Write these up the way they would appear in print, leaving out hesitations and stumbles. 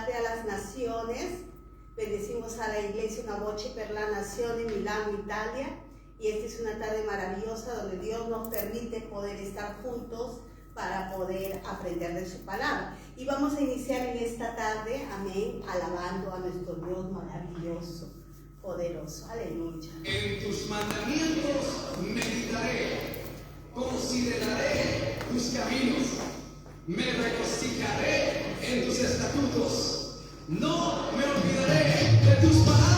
tarde a las naciones. Bendecimos a la iglesia Una Voce per la Nazione en Milano, Italia. Y esta es una tarde maravillosa donde Dios nos permite poder estar juntos para poder aprender de su palabra. Y vamos a iniciar en esta tarde, amén, alabando a nuestro Dios maravilloso, poderoso. Aleluya. En tus mandamientos meditaré, consideraré tus caminos, me regocijaré en tus estatutos, no me olvidaré de tus palabras.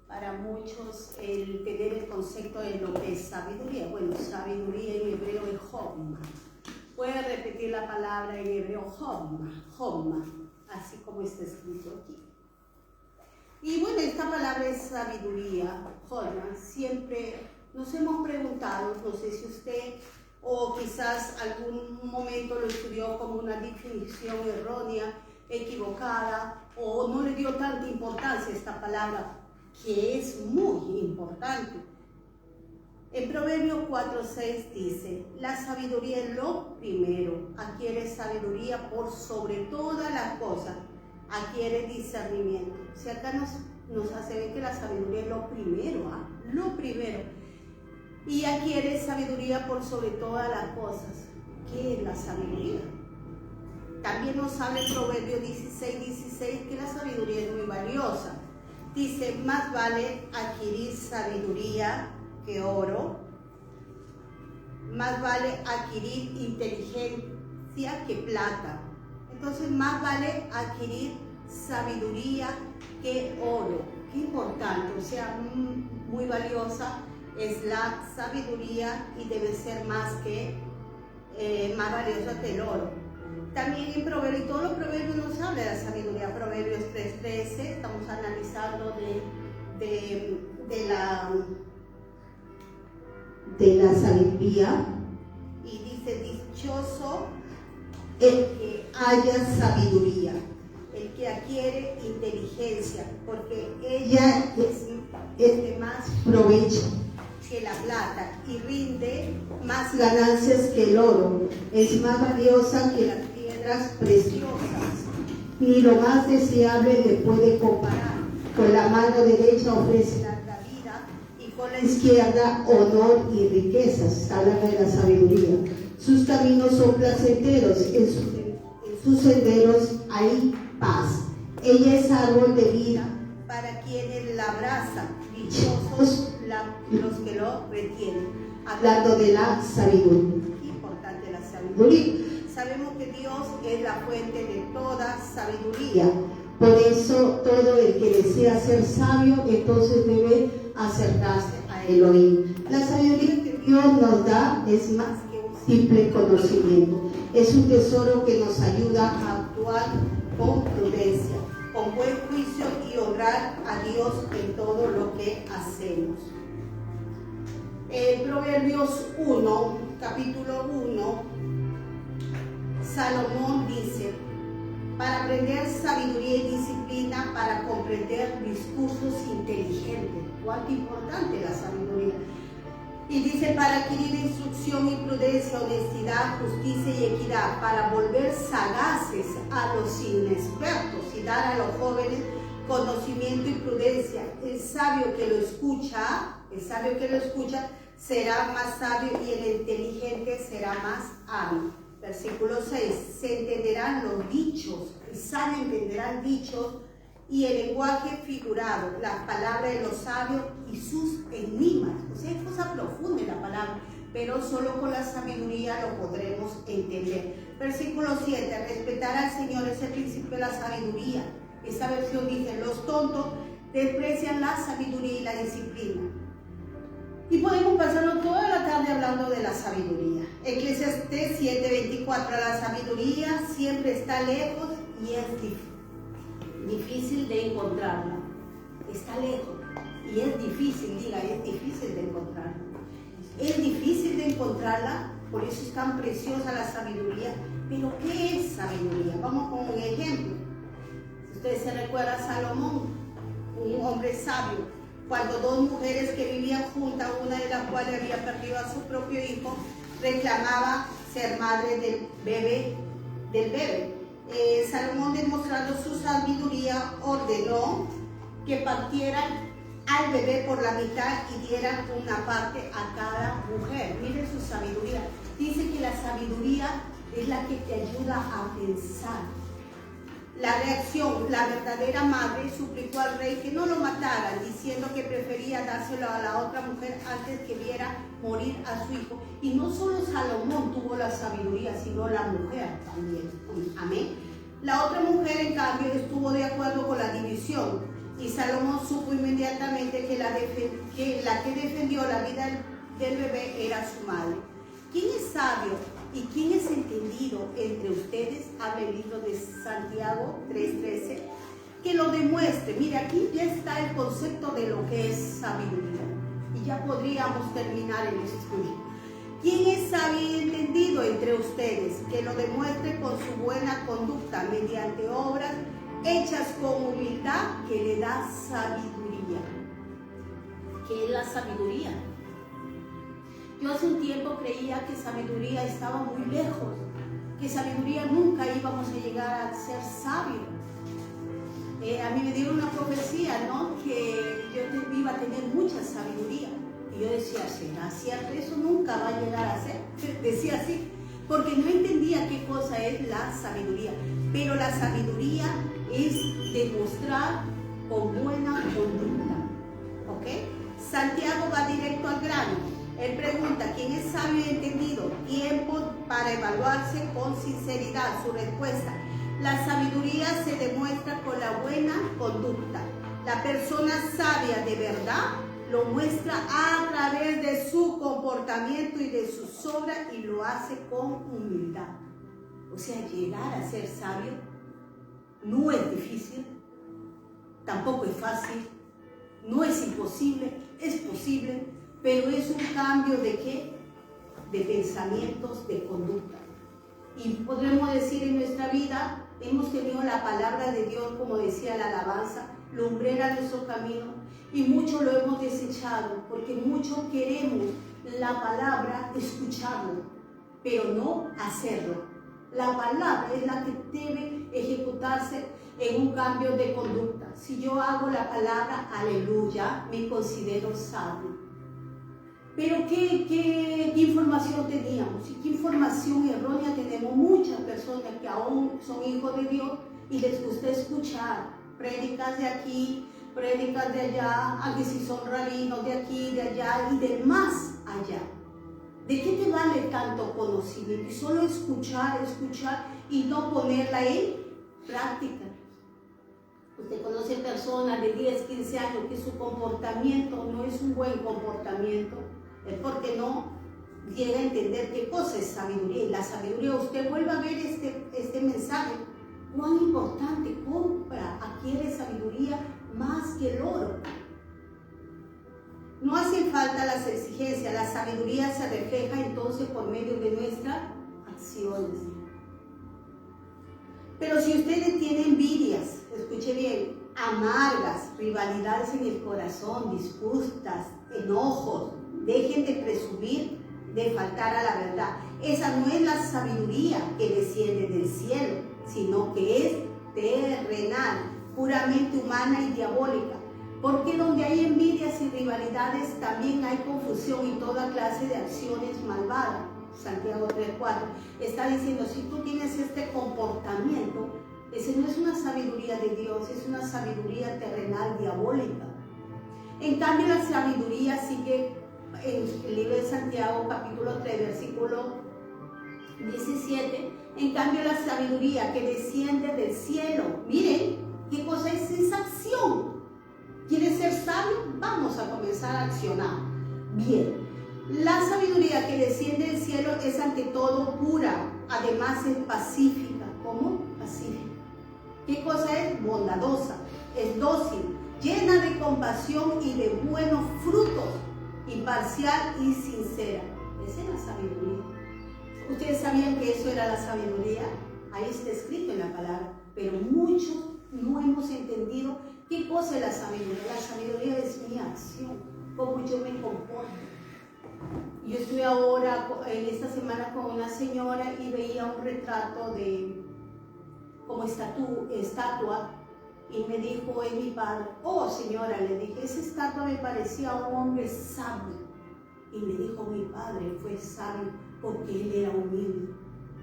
Para muchos el tener el concepto de lo que es sabiduría. Bueno, sabiduría en hebreo es Jomma. Puede repetir la palabra en hebreo Jomma, Jomma, así como está escrito aquí. Y bueno, esta palabra es sabiduría, Jomma. Siempre nos hemos preguntado, no sé si usted o quizás algún momento lo estudió como una definición errónea, equivocada, o no le dio tanta importancia a esta palabra, que es muy importante. En Proverbios 4:6 dice, la sabiduría es lo primero, adquiere sabiduría por sobre todas las cosas, adquiere discernimiento. Si acá nos hace ver que la sabiduría es lo primero, lo primero. Y adquiere sabiduría por sobre todas las cosas. ¿Qué es la sabiduría? También nos habla en Proverbios 16:16 que la sabiduría es muy valiosa. Dice, más vale adquirir sabiduría que oro, más vale adquirir inteligencia que plata. Entonces, más vale adquirir sabiduría que oro. Qué importante, o sea, muy valiosa es la sabiduría y debe ser más valiosa que el oro. También en Proverbios, y todos los proverbios nos habla de la sabiduría. Proverbios 3:13, estamos analizando de la sabiduría, y dice, dichoso el que haya sabiduría, el que adquiere inteligencia, porque ella es de más provecho que la plata y rinde más ganancias que el oro, es más valiosa que las piedras preciosas, ni lo más deseable le puede comparar. Con la mano derecha ofrece larga vida y con la izquierda honor y riquezas. Está hablando de la sabiduría. Sus caminos son placenteros, en sus senderos hay paz. Ella es árbol de vida para quienes la abrazan, dichosos los que lo retienen. Hablando de la sabiduría. Importante la sabiduría. Sabemos que Dios es la fuente de toda sabiduría. Por eso todo el que desea ser sabio, entonces debe acercarse a Elohim. La sabiduría que Dios nos da es más que un simple conocimiento. Es un tesoro que nos ayuda a actuar con prudencia, con buen juicio y honrar a Dios en todo lo que hacemos. En Proverbios 1, capítulo 1, Salomón dice, para aprender sabiduría y disciplina, para comprender discursos inteligentes. Cuánto importante la sabiduría. Y dice, para adquirir instrucción y prudencia, honestidad, justicia y equidad, para volver sagaces a los inexpertos y dar a los jóvenes conocimiento y prudencia. El sabio que lo escucha será más sabio y el inteligente será más hábil. Versículo 6, se entenderán los dichos, el sabio entenderá dichos y el lenguaje figurado, las palabras de los sabios y sus enigmas. O sea, es cosa profunda la palabra, pero solo con la sabiduría lo podremos entender. Versículo 7, respetar al Señor es el principio de la sabiduría. Esta versión dice, los tontos desprecian la sabiduría y la disciplina. Y podemos pasarlo toda la tarde hablando de la sabiduría. Eclesiastés 7:24, la sabiduría siempre está lejos y es difícil de encontrarla. Está lejos y es difícil de encontrarla. Es difícil de encontrarla, por eso es tan preciosa la sabiduría. Pero ¿qué es sabiduría? Vamos con un ejemplo. Si ustedes se recuerdan, Salomón, un hombre sabio, cuando dos mujeres que vivían juntas, una de las cuales había perdido a su propio hijo, reclamaba ser madre del bebé. Salomón, demostrando su sabiduría, ordenó que partieran al bebé por la mitad y dieran una parte a cada mujer. Miren su sabiduría. Dice que la sabiduría es la que te ayuda a pensar. La reacción, la verdadera madre suplicó al rey que no lo mataran, diciendo que prefería dárselo a la otra mujer antes que viera morir a su hijo. Y no solo Salomón tuvo la sabiduría, sino la mujer también. Amén. La otra mujer, en cambio, estuvo de acuerdo con la división. Y Salomón supo inmediatamente que la que defendió la vida del bebé era su madre. ¿Quién es sabio y quién es entendido entre ustedes? Habla el libro de Santiago 3:13. Que lo demuestre. Mira, aquí ya está el concepto de lo que es sabiduría. Y ya podríamos terminar el estudio. ¿Quién es sabio y entendido entre ustedes? Que lo demuestre con su buena conducta mediante obras hechas con humildad que le da sabiduría. ¿Qué es la sabiduría? Yo hace un tiempo creía que sabiduría estaba muy lejos, que sabiduría nunca íbamos a llegar a ser sabios. A mí me dieron una profecía, ¿no? Que yo iba a tener mucha sabiduría. Y yo decía, ¿será cierto? Eso nunca va a llegar a ser. Decía así, porque no entendía qué cosa es la sabiduría. Pero la sabiduría es demostrar con buena conducta. ¿Ok? Santiago va directo al grano. Él pregunta, ¿quién es sabio y entendido? Tiempo para evaluarse con sinceridad. Su respuesta, la sabiduría se demuestra con la buena conducta. La persona sabia de verdad lo muestra a través de su comportamiento y de sus obras y lo hace con humildad. O sea, llegar a ser sabio no es difícil, tampoco es fácil, no es imposible, es posible, pero es un cambio ¿de qué? De pensamientos, de conducta. Y podremos decir en nuestra vida, hemos tenido la palabra de Dios, como decía la alabanza, lumbrera nuestro camino, y mucho lo hemos desechado, porque mucho queremos la palabra, escucharlo, pero no hacerlo. La palabra es la que debe ejecutarse en un cambio de conducta. Si yo hago la palabra, aleluya, me considero sabio. Pero ¿qué información teníamos? ¿Y qué información errónea tenemos? Muchas personas que aún son hijos de Dios y les gusta escuchar prédicas de aquí, prédicas de allá, a que si son rabinos de aquí, de allá y de más allá. ¿De qué te vale tanto conocimiento? Y solo escuchar y no ponerla en práctica. Usted conoce personas de 10, 15 años que su comportamiento no es un buen comportamiento. Es porque no llega a entender qué cosa es sabiduría. Y la sabiduría, usted vuelve a ver este mensaje. Cuán importante, compra, adquiere sabiduría más que el oro. No hacen falta las exigencias, la sabiduría se refleja entonces por medio de nuestras acciones. Pero si ustedes tienen envidias, escuche bien, amargas, rivalidades en el corazón, disputas, enojos, dejen de presumir, de faltar a la verdad. Esa no es la sabiduría que desciende del cielo, sino que es terrenal, puramente humana y diabólica. Porque donde hay envidias y rivalidades también hay confusión y toda clase de acciones malvadas. Santiago 3:4 está diciendo, si tú tienes este comportamiento, ese no es una sabiduría de Dios, es una sabiduría terrenal, diabólica. En cambio, la sabiduría sigue en el libro de Santiago, capítulo 3, versículo 17. En cambio, la sabiduría que desciende del cielo, miren, ¿qué cosa es esa acción? ¿Quieres ser sabio? Vamos a comenzar a accionar. Bien, la sabiduría que desciende del cielo es ante todo pura, además es pacífica. ¿Cómo? Pacífica. ¿Qué cosa es? Bondadosa, es dócil, llena de compasión y de buenos frutos, imparcial y sincera. Esa es la sabiduría. ¿Ustedes sabían que eso era la sabiduría? Ahí está escrito en la palabra, pero muchos no hemos entendido qué cosa es la sabiduría. La sabiduría es mi acción, cómo yo me comporto. Yo estuve ahora en esta semana con una señora y veía un retrato de como estatua y me dijo, es mi padre. Oh señora, le dije, esa estatua me parecía un hombre sabio. Y me dijo, mi padre fue sabio porque él era humilde.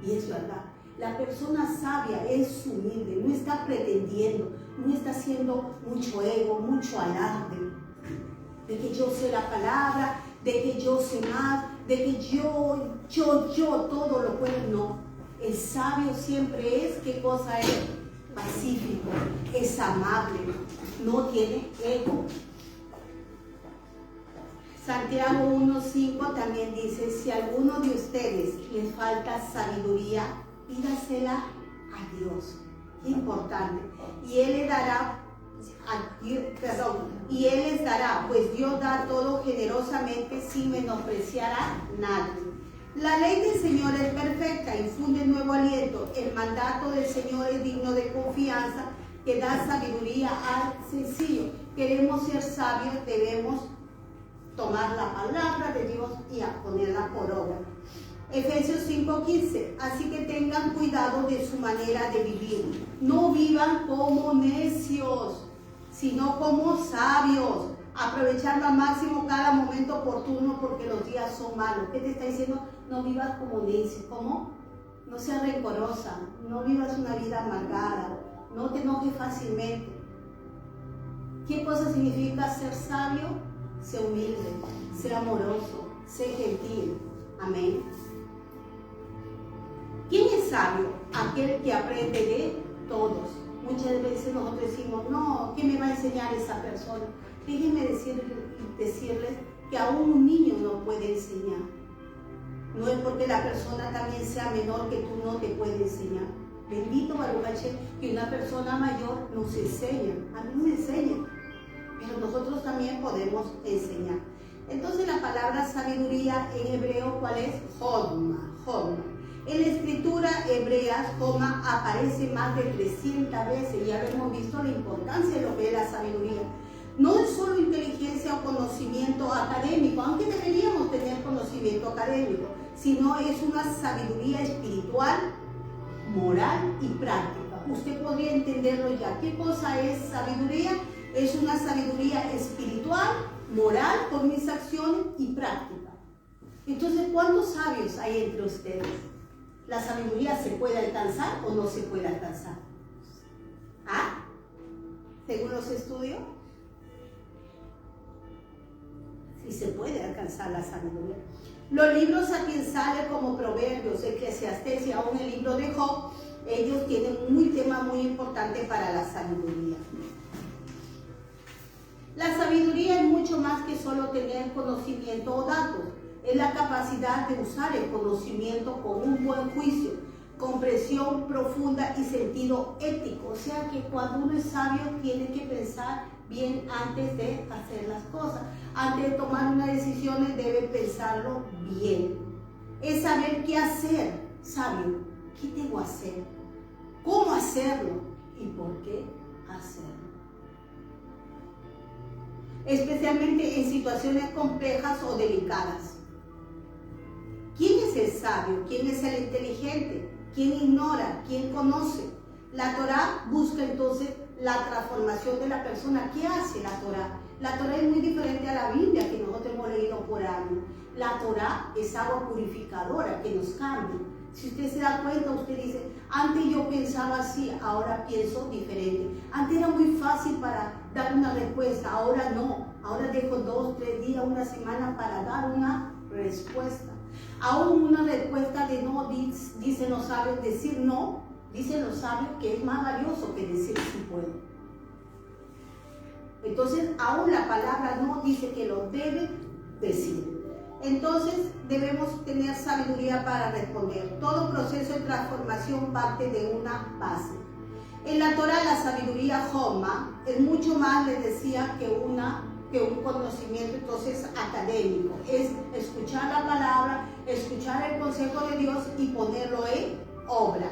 Y es verdad, la persona sabia es humilde, no está pretendiendo, no está haciendo mucho ego, mucho alarde, de que yo sé la palabra, de que yo sé más, de que yo todo lo puedo. No, el sabio siempre es, ¿qué cosa es? Pacífico, es amable, no tiene ego. Santiago 1:5 también dice, si a alguno de ustedes les falta sabiduría, pídasela a Dios. Qué importante. Y Él les dará, pues Dios da todo generosamente sin menospreciar a nadie. La ley del Señor es perfecta, infunde nuevo aliento. El mandato del Señor es digno de confianza, que da sabiduría al sencillo. Queremos ser sabios, debemos tomar la palabra de Dios y a ponerla por obra. Efesios 5:15, así que tengan cuidado de su manera de vivir. No vivan como necios, sino como sabios. Aprovechar al máximo cada momento oportuno porque los días son malos. ¿Qué te está diciendo? No vivas como necio. ¿Cómo? No seas rencorosa, no vivas una vida amargada, no te enojes fácilmente. ¿Qué cosa significa ser sabio? Sé humilde, sé amoroso, sé gentil. Amén. ¿Quién es sabio? Aquel que aprende de todos. Muchas veces nosotros decimos, no, ¿qué me va a enseñar esa persona? Déjenme decirles que aún un niño no puede enseñar. No es porque la persona también sea menor que tú no te puede enseñar. Bendito Baruch Hashem, que una persona mayor nos enseña. A mí me enseña. Pero nosotros también podemos enseñar. Entonces la palabra sabiduría en hebreo, ¿cuál es? Jodma. En la escritura hebrea, Jodma aparece más de 300 veces. Ya lo hemos visto la importancia de lo que es la sabiduría. No es solo inteligencia o conocimiento académico, aunque deberíamos tener conocimiento académico, sino es una sabiduría espiritual, moral y práctica. Usted podría entenderlo ya. ¿Qué cosa es sabiduría? Es una sabiduría espiritual, moral, por mis acciones y práctica. Entonces, ¿cuántos sabios hay entre ustedes? ¿La sabiduría se puede alcanzar o no se puede alcanzar? ¿Ah? Según los estudios, sí se puede alcanzar la sabiduría. Los libros sapiensales como Proverbios, Eclesiastés y aún el libro de Job, ellos tienen un tema muy importante para la sabiduría. La sabiduría es mucho más que solo tener conocimiento o datos. Es la capacidad de usar el conocimiento con un buen juicio, comprensión profunda y sentido ético. O sea que cuando uno es sabio tiene que pensar bien antes de hacer las cosas. Antes de tomar una decisión debe pensarlo bien. Es saber qué hacer. Sabio, ¿qué debo hacer? ¿Cómo hacerlo? ¿Y por qué hacerlo? Especialmente en situaciones complejas o delicadas. ¿Quién es el sabio? ¿Quién es el inteligente? ¿Quién ignora? ¿Quién conoce? La Torá busca entonces la transformación de la persona. ¿Qué hace la Torá? La Torá es muy diferente a la Biblia que nosotros hemos leído por años. La Torá es agua purificadora que nos cambia. Si usted se da cuenta, usted dice, antes yo pensaba así, ahora pienso diferente. Antes era muy fácil para dar una respuesta, ahora no. Ahora dejo 2, 3 días, una semana para dar una respuesta. Aún una respuesta de no, dicen los sabios, decir no, dicen los sabios que es más valioso que decir sí puedo. Entonces, aún la palabra no dice que lo debe decir. Entonces, debemos tener sabiduría para responder. Todo proceso de transformación parte de una base. En la Torá, la sabiduría Joma es mucho más, les decía, que un conocimiento entonces académico. Es escuchar la palabra, escuchar el consejo de Dios y ponerlo en obra.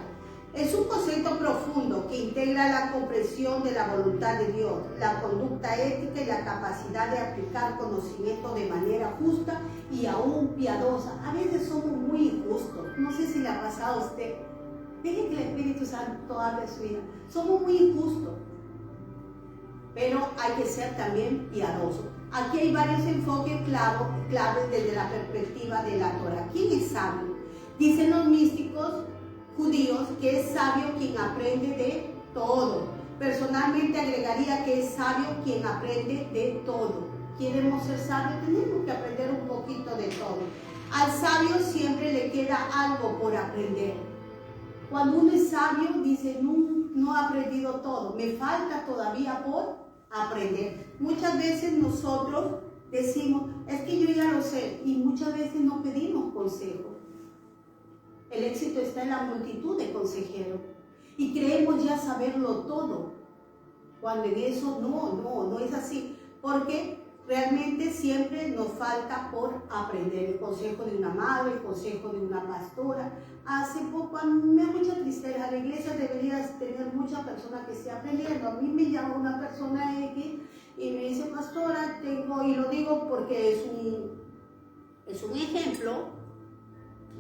Es un concepto profundo que integra la comprensión de la voluntad de Dios, la conducta ética y la capacidad de aplicar conocimiento de manera justa y aún piadosa. A veces somos muy injustos. No sé si le ha pasado a usted. Deje que el Espíritu Santo hable su vida. Somos muy injustos, pero hay que ser también piadosos. Aquí hay varios enfoques claves desde la perspectiva de la Torá. ¿Quién es sabio? Dicen los místicos judíos que es sabio quien aprende de todo. Personalmente agregaría que es sabio quien aprende de todo. ¿Queremos ser sabios? Tenemos que aprender un poquito de todo. Al sabio siempre le queda algo por aprender. Cuando uno es sabio dice, no he aprendido todo, me falta todavía por aprender. Muchas veces nosotros decimos, es que yo ya lo sé, y muchas veces no pedimos consejo. El éxito está en la multitud de consejeros y creemos ya saberlo todo, cuando en eso no es así. ¿Por qué? realmente siempre nos falta por aprender. El consejo de una madre, el consejo de una pastora. Hace poco, a mí me da mucha tristeza, la iglesia debería tener muchas personas que estén aprendiendo. A mí me llama una persona X y me dice, pastora, tengo, y lo digo porque es un ejemplo,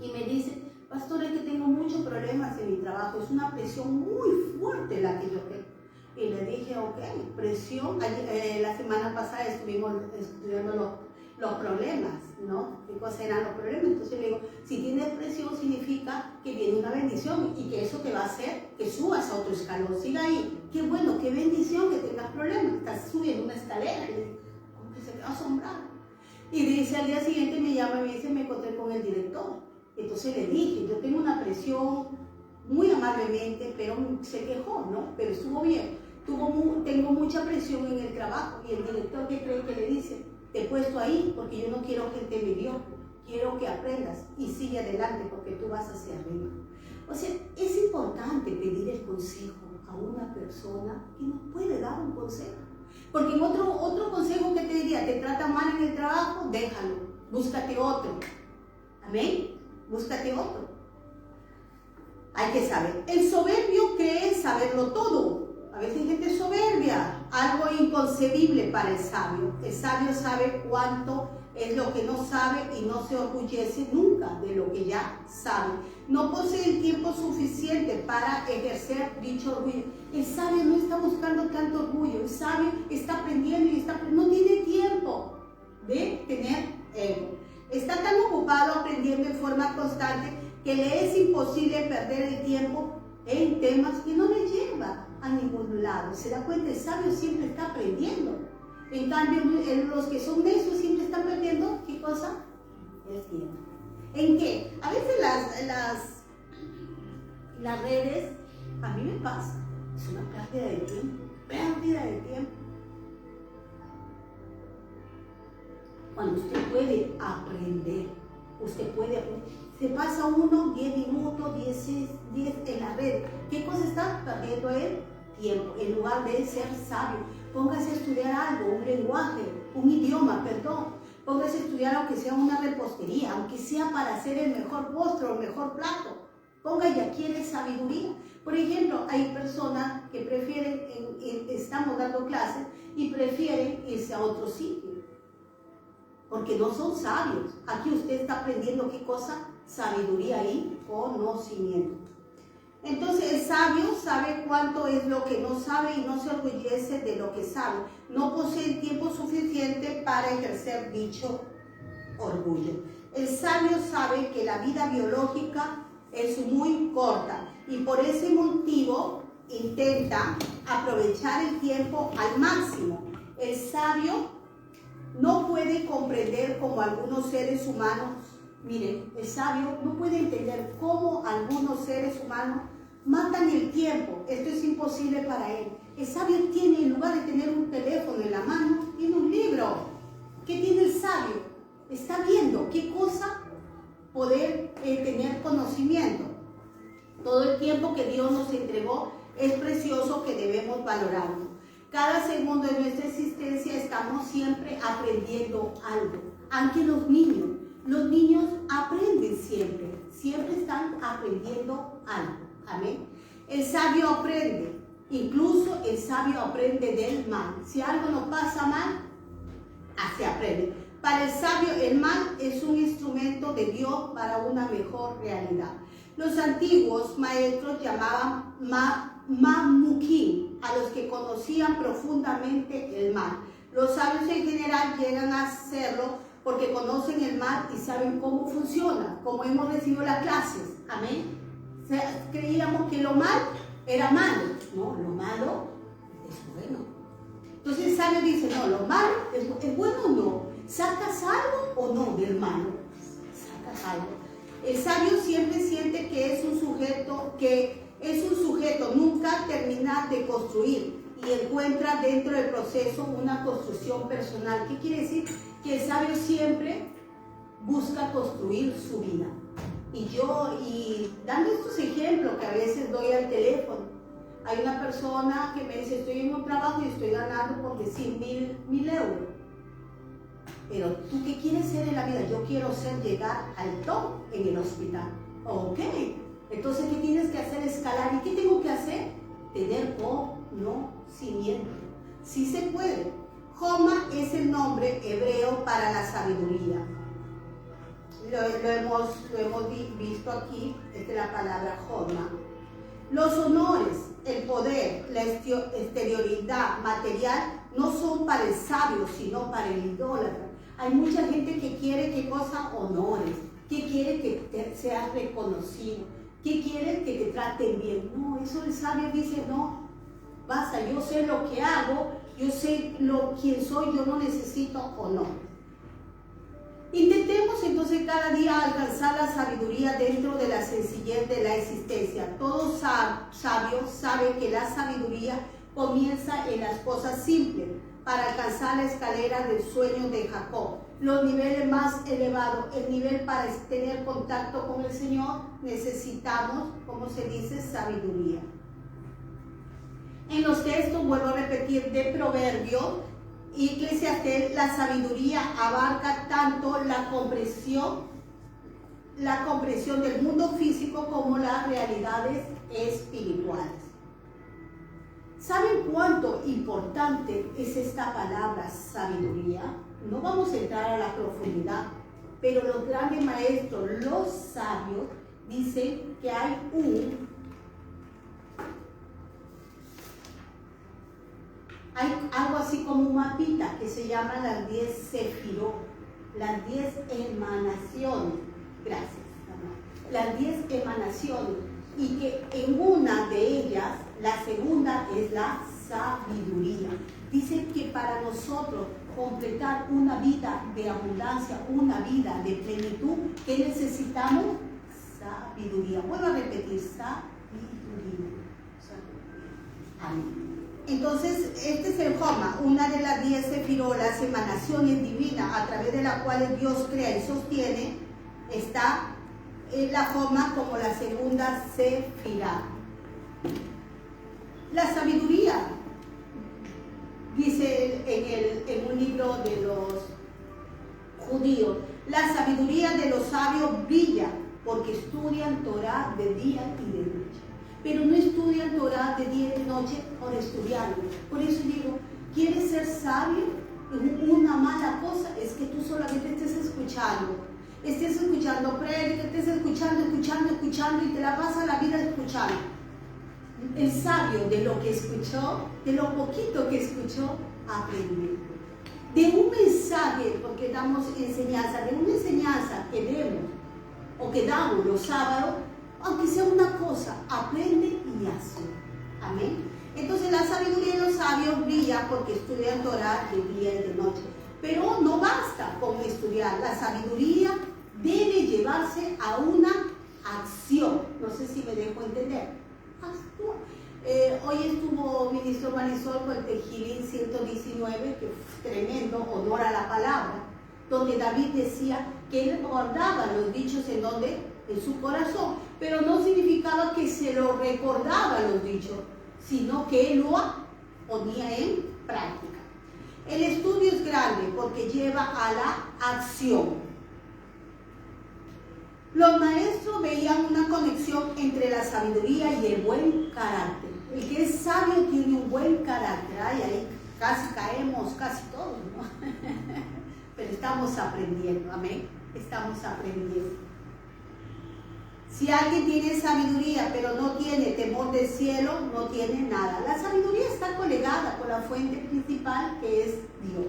y me dice, pastora, es que tengo muchos problemas en mi trabajo, es una presión muy fuerte la que yo tengo. Y le dije, ok, presión. La semana pasada estuvimos estudiando los problemas, ¿no? ¿Qué cosas eran los problemas? Entonces le digo, si tienes presión significa que viene una bendición y que eso te va a hacer que subas a otro escalón. Siga ahí. Qué bueno, qué bendición que tengas problemas. Estás subiendo una escalera. Y le digo, ¿cómo que se quedó asombrado? Y dice, al día siguiente me llama y me dice, me encontré con el director. Entonces le dije, yo tengo una presión muy amablemente, pero se quejó, ¿no? Pero estuvo bien. Tengo mucha presión en el trabajo y el director, ¿qué cree que le dice? Te he puesto ahí porque yo no quiero gente mediocre, quiero que aprendas y sigue adelante porque tú vas hacia arriba. O sea, es importante pedir el consejo a una persona que nos puede dar un consejo. Porque en otro consejo que te diría, te trata mal en el trabajo, déjalo, búscate otro. Amén, búscate otro. Hay que saber. El soberbio cree saberlo todo. A veces hay gente soberbia, algo inconcebible para el sabio. El sabio sabe cuánto es lo que no sabe y no se orgullece nunca de lo que ya sabe. No posee el tiempo suficiente para ejercer dicho orgullo. El sabio no está buscando tanto orgullo, el sabio está aprendiendo y no tiene tiempo de tener ego. Está tan ocupado aprendiendo en forma constante que le es imposible perder el tiempo en temas que no le lleva a ningún lado. Se da cuenta, el sabio siempre está aprendiendo. En cambio, los que son necios siempre están perdiendo, ¿qué cosa? El tiempo. ¿En qué? A veces las redes, a mí me pasa, es una pérdida de tiempo, Cuando usted puede aprender, se pasa 10 minutos, 10 en la red. ¿Qué cosa está perdiendo él? Tiempo. En lugar de ser sabio, póngase a estudiar algo, un lenguaje, un idioma, perdón. Póngase a estudiar aunque sea una repostería, aunque sea para hacer el mejor postre o el mejor plato. Ponga y adquiere sabiduría. Por ejemplo, hay personas que prefieren, estamos dando clases y prefieren irse a otro sitio. Porque no son sabios. Aquí usted está aprendiendo ¿qué cosa? Sabiduría y conocimiento. Entonces el sabio sabe cuánto es lo que no sabe y no se orgullece de lo que sabe. No posee el tiempo suficiente para ejercer dicho orgullo. El sabio sabe que la vida biológica es muy corta y por ese motivo intenta aprovechar el tiempo al máximo. El sabio no puede comprender como algunos seres humanos, miren, el sabio no puede entender cómo algunos seres humanos matan el tiempo. Esto es imposible para él. El sabio tiene, en lugar de tener un teléfono en la mano, tiene un libro. ¿Qué tiene el sabio? Está viendo qué cosa poder tener conocimiento. Todo el tiempo que Dios nos entregó es precioso, que debemos valorarlo. Cada segundo de nuestra existencia estamos siempre aprendiendo algo. Aunque los niños aprenden siempre están aprendiendo algo. Amén. El sabio aprende, incluso el sabio aprende del mal. Si algo nos pasa mal, se aprende. Para el sabio el mal es un instrumento de Dios para una mejor realidad. Los antiguos maestros llamaban Mamukim a los que conocían profundamente el mal. Los sabios en general llegan a hacerlo porque conocen el mal y saben cómo funciona, como hemos recibido las clases. Amén. Creíamos que lo mal era malo. No, lo malo es bueno. Entonces el sabio dice, no, lo malo es bueno o no. ¿Sacas algo o no del malo? Sacas algo. El sabio siempre siente que es un sujeto, nunca termina de construir y encuentra dentro del proceso una construcción personal. ¿Qué quiere decir? Que el sabio siempre busca construir su vida. Y dando estos ejemplos que a veces doy al teléfono, hay una persona que me dice, estoy en un trabajo y estoy ganando por decir 1.000 euros. Pero ¿tú qué quieres ser en la vida? Yo quiero llegar al top en el hospital. Ok, entonces ¿qué tienes que hacer? Escalar. ¿Y qué tengo que hacer? Tener conocimiento. Sí se puede. Joma es el nombre hebreo para la sabiduría. Lo hemos visto aquí, esta es la palabra Joma. Los honores, el poder, la exterioridad material no son para el sabio, sino para el idólatra. Hay mucha gente que quiere, ¿qué cosa? Honores, que quiere que seas reconocido, que quiere que te traten bien. No, eso el sabio dice, no, basta, yo sé lo que hago, yo sé quién soy, yo no necesito honor. Intentemos entonces cada día alcanzar la sabiduría dentro de la sencillez de la existencia. Todo sabio sabe que la sabiduría comienza en las cosas simples para alcanzar la escalera del sueño de Jacob. Los niveles más elevados, el nivel para tener contacto con el Señor, necesitamos, como se dice, sabiduría. En los textos, vuelvo a repetir, de Proverbios y Eclesiastés, la sabiduría abarca tanto la comprensión del mundo físico como las realidades espirituales. ¿Saben cuánto importante es esta palabra sabiduría? No vamos a entrar a la profundidad, pero los grandes maestros, los sabios, dicen que hay algo así como un mapita que se llama las 10 sefirot, las 10 emanaciones. Gracias, las 10 emanaciones. Y que en una de ellas, la segunda es la sabiduría. Dice que para nosotros completar una vida de abundancia, una vida de plenitud, ¿qué necesitamos? Sabiduría. Vuelvo a repetir, sabiduría. Amén. Entonces, este es el Joma, una de las 10 sefirot, las emanaciones divinas a través de las cuales Dios crea y sostiene, está la Joma como la segunda sefirá. La sabiduría, dice en un libro de los judíos, la sabiduría de los sabios brilla porque estudian Torah de día y de noche. Pero no estudian Torah de día y de noche por estudiarlo. Por eso digo, ¿quieres ser sabio? Una mala cosa es que tú solamente estés escuchando prédica, estés escuchando y te la pasas la vida escuchando. El sabio de lo que escuchó, de lo poquito que escuchó, aprendió. De un mensaje, porque damos enseñanza, de una enseñanza que demos o que damos los sábados, aunque sea una cosa, aprende y hace. Amén. Entonces la sabiduría de los sabios brilla porque estudian Torah de día y de noche. Pero no basta con estudiar. La sabiduría debe llevarse a una acción. No sé si me dejo entender. Actúa. Hoy estuvo ministro Marisol con el Tejilín 119, que fue tremendo, honor a la palabra, donde David decía que él guardaba los dichos en su corazón, pero no significaba que se lo recordaba los dichos, sino que él lo ponía en práctica. El estudio es grande porque lleva a la acción. Los maestros veían una conexión entre la sabiduría y el buen carácter. El que es sabio tiene un buen carácter. Ahí casi caemos, casi todos, ¿no? Pero estamos aprendiendo, amén. Estamos aprendiendo. Si alguien tiene sabiduría pero no tiene temor del cielo, no tiene nada. La sabiduría está colegada con la fuente principal que es Dios.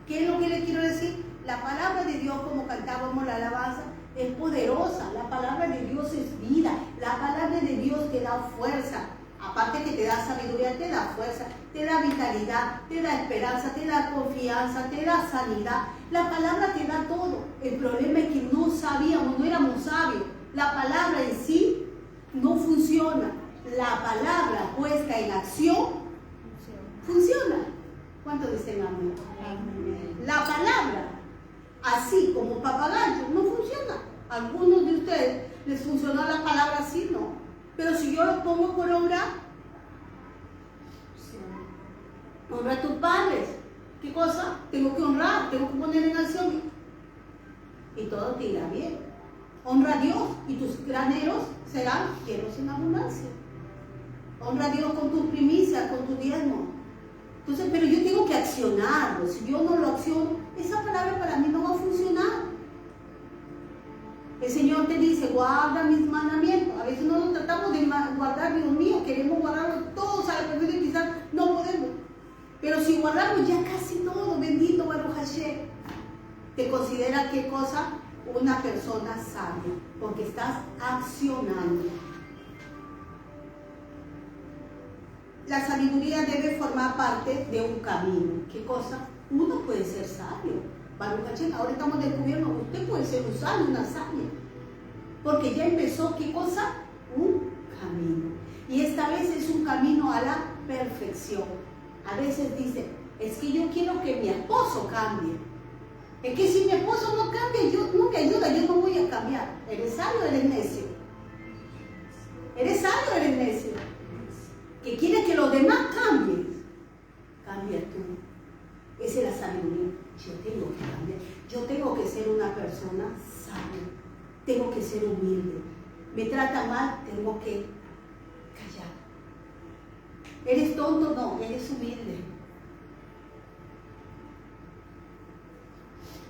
¿Qué es lo que le quiero decir? La palabra de Dios, como cantábamos la alabanza, es poderosa. La palabra de Dios es vida. La palabra de Dios te da fuerza. Aparte que te da sabiduría, te da fuerza, te da vitalidad, te da esperanza, te da confianza, te da sanidad. La palabra te da todo. El problema es que no sabíamos, no éramos sabios. La palabra en sí no funciona. La palabra puesta en acción funciona. ¿Cuántos dicen amén? La palabra, así como papagayo, no funciona. A algunos de ustedes les funcionó la palabra así, no. Pero si yo lo pongo por obra, honra a tus padres. ¿qué cosa? Tengo que honrar, tengo que poner en acción. Y todo te irá bien. Honra a Dios y tus graneros serán llenos en abundancia. Honra a Dios con tus primicias, con tu diezmo. Entonces, pero yo tengo que accionarlo. Si yo no lo acciono, esa palabra para mí no va a funcionar. El Señor te dice, guarda mis mandamientos. A veces no lo tratamos de guardar, Dios mío, queremos guardarlo todos a la perfección y quizás no podemos. Pero si guardamos ya casi todo, bendito Baruch Hashem, te considera qué cosa? Una persona sabia, porque estás accionando. La sabiduría debe formar parte de un camino. ¿Qué cosa? Uno puede ser sabio. Baruch Hashem, ahora estamos descubriendo, usted puede ser un sabio, una sabia. Porque ya empezó, ¿qué cosa? Un camino. Y esta vez es un camino a la perfección. A veces dice, es que yo quiero que mi esposo cambie. Es que si mi esposo no cambia, yo no me ayuda, yo no voy a cambiar. ¿Eres sabio o eres necio? ¿Eres sabio o eres necio? Que quiere que los demás cambien. Cambia tú. Esa es la sabiduría. Yo tengo que cambiar. Yo tengo que ser una persona sabia. Tengo que ser humilde. Me trata mal, tengo que callar. ¿Eres tonto? No, eres humilde.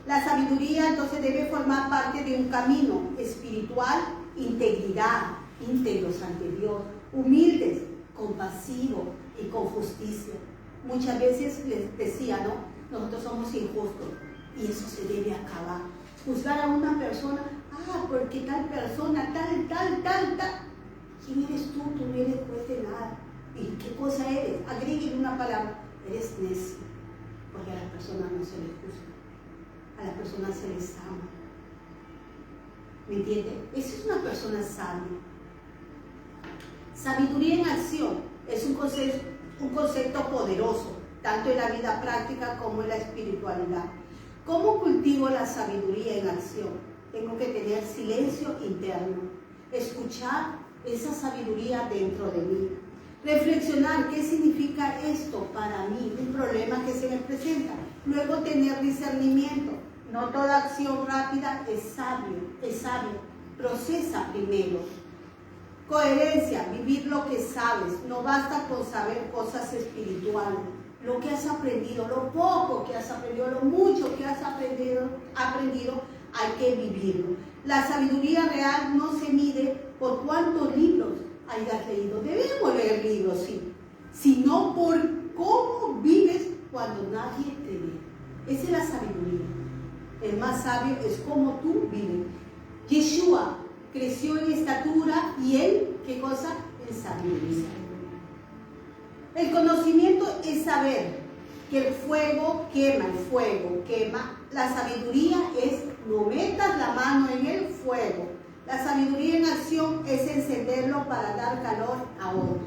La sabiduría entonces debe formar parte de un camino espiritual, integridad, íntegros ante Dios, humildes, compasivos y con justicia. Muchas veces les decía, ¿no? Nosotros somos injustos y eso se debe acabar. Juzgar a una persona, porque tal persona, tal. ¿Quién eres tú? Tú no eres juez de nada. ¿Y qué cosa eres? Agréguele una palabra. Eres necio, porque a las personas no se les juzga. A las personas se les ama. ¿Me entiende? Esa es una persona sabia. Sabiduría en acción es un concepto poderoso, tanto en la vida práctica como en la espiritualidad. ¿Cómo cultivo la sabiduría en acción? Tengo que tener silencio interno, escuchar esa sabiduría dentro de mí, reflexionar qué significa esto para mí, un problema que se me presenta, luego tener discernimiento. No toda acción rápida es sabio, procesa primero. Coherencia, vivir lo que sabes, no basta con saber cosas espirituales. Lo que has aprendido, lo poco que has aprendido, lo mucho que has aprendido, hay que vivirlo. La sabiduría real no se mide por cuántos libros hayas leído. Debemos leer libros, sí, sino por cómo vives cuando nadie te ve. Esa es la sabiduría. El más sabio es cómo tú vives. Yeshua creció en estatura y él, ¿qué cosa? En sabiduría. El conocimiento es saber que el fuego quema, La sabiduría es no metas la mano en el fuego. La sabiduría en acción es encenderlo para dar calor a otro.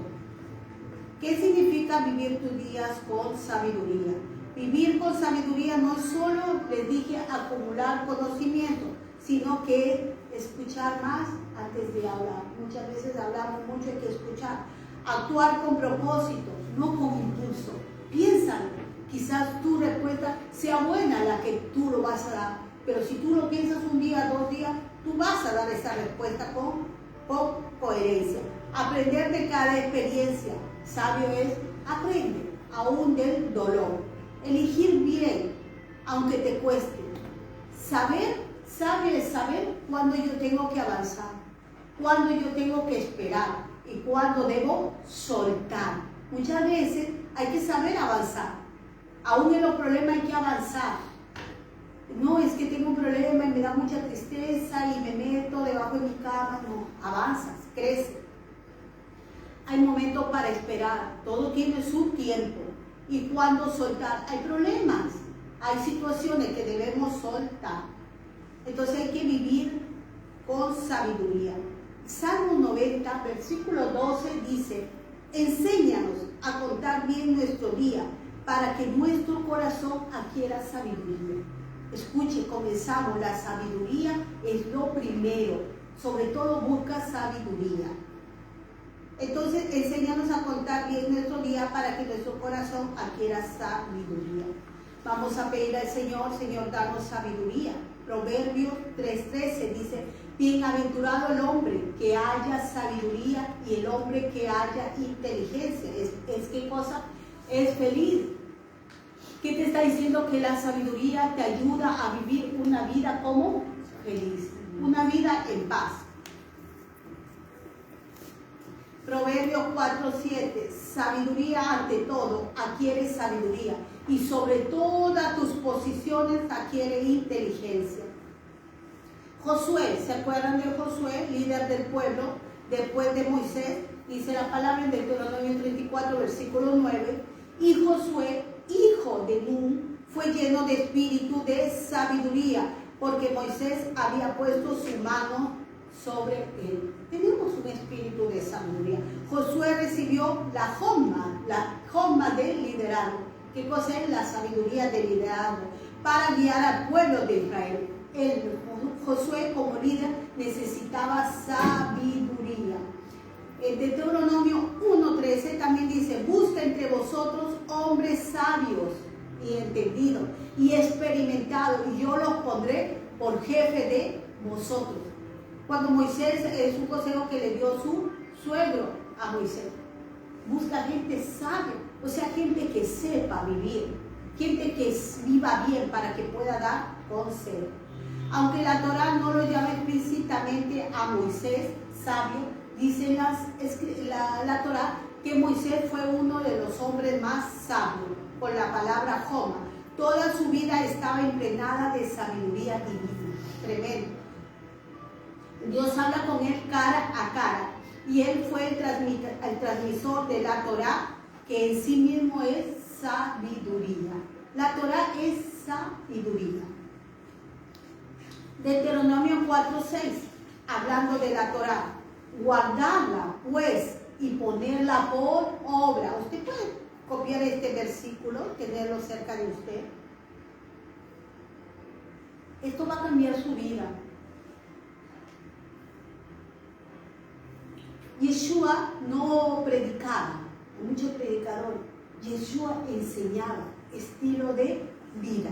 ¿Qué significa vivir tus días con sabiduría? Vivir con sabiduría no es solo, les dije, acumular conocimiento, sino que escuchar más antes de hablar. Muchas veces hablamos mucho, hay que escuchar. Actuar con propósito, no con impulso. Piénsalo. Quizás tu respuesta sea buena la que tú lo vas a dar, pero si tú lo piensas un día, 2 días, tú vas a dar esa respuesta con coherencia. Aprender de cada experiencia. Sabio es aprende, aún del dolor. Elegir bien, aunque te cueste. Sabio es saber cuándo yo tengo que avanzar, cuándo yo tengo que esperar y cuándo debo soltar. Muchas veces hay que saber avanzar. Aún en los problemas hay que avanzar. No, es que tengo un problema y me da mucha tristeza y me meto debajo de mi cama. No, avanzas, creces. Hay momentos para esperar. Todo tiene su tiempo. Y cuando soltar, hay problemas. Hay situaciones que debemos soltar. Entonces hay que vivir con sabiduría. Salmo 90, versículo 12 dice: enséñanos a contar bien nuestro día, para que nuestro corazón adquiera sabiduría. Escuche, comenzamos. La sabiduría es lo primero. Sobre todo busca sabiduría. Entonces, enséñanos a contar bien nuestro día para que nuestro corazón adquiera sabiduría. Vamos a pedir al Señor, Señor, danos sabiduría. Proverbios 3:13 dice, bienaventurado el hombre que haya sabiduría y el hombre que haya inteligencia. ¿Es qué cosa? Es feliz. ¿Qué te está diciendo? Que la sabiduría te ayuda a vivir una vida como feliz, una vida en paz. Proverbios 4:7, sabiduría ante todo, adquiere sabiduría, y sobre todas tus posiciones adquiere inteligencia. Josué, ¿se acuerdan de Josué, líder del pueblo, después de Moisés? Dice la palabra en Deuteronomio 34, versículo 9, y Josué, hijo de Nun, fue lleno de espíritu de sabiduría, porque Moisés había puesto su mano sobre él. Tenemos un espíritu de sabiduría. Josué recibió la joma del liderazgo. ¿Qué cosa es la sabiduría del liderazgo? Para guiar al pueblo de Israel. Josué como líder necesitaba sabiduría. En Deuteronomio 1:13 también dice, busca entre vosotros hombres sabios y entendidos y experimentados, y yo los pondré por jefe de vosotros. Cuando Moisés, es un consejo que le dio su suegro a Moisés, busca gente sabia, o sea, gente que sepa vivir, gente que viva bien para que pueda dar consejo. Aunque la Torá no lo llama explícitamente a Moisés sabio, dice la Torá que Moisés fue uno de los hombres más sabios, por la palabra Joma. Toda su vida estaba impregnada de sabiduría divina. Tremendo. Dios habla con él cara a cara, y él fue el transmisor de la Torá, que en sí mismo es sabiduría. La Torá es sabiduría. Deuteronomio 4:6, hablando de la Torá, guardarla pues y ponerla por obra. Usted puede copiar este versículo, tenerlo cerca de usted. Esto va a cambiar su vida. Yeshua no predicaba, hay muchos predicadores. Yeshua enseñaba estilo de vida.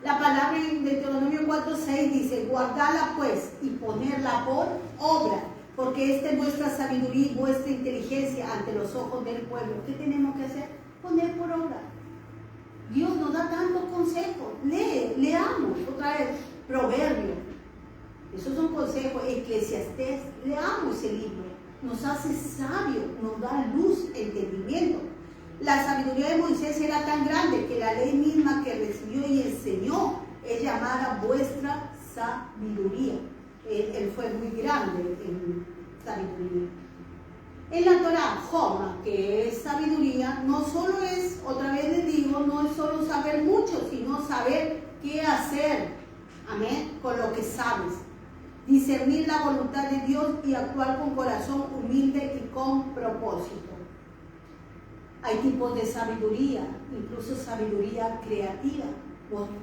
La palabra en Deuteronomio 4:6 dice, guardala pues y ponerla por obra, porque esta es vuestra sabiduría y vuestra inteligencia ante los ojos del pueblo. ¿Qué tenemos que hacer? Poner por obra. Dios nos da tantos consejos. Leamos otra vez Proverbios. Esos son consejos. Eclesiastés, leamos ese libro. Nos hace sabios, nos da luz, entendimiento. La sabiduría de Moisés era tan grande que la ley misma que recibió y enseñó es llamada vuestra sabiduría. Él fue muy grande en sabiduría. En la Torá, Joma, que es sabiduría, no solo es, otra vez les digo, no es solo saber mucho, sino saber qué hacer, amén, con lo que sabes. Discernir la voluntad de Dios y actuar con corazón humilde y con propósito. Hay tipos de sabiduría, incluso sabiduría creativa.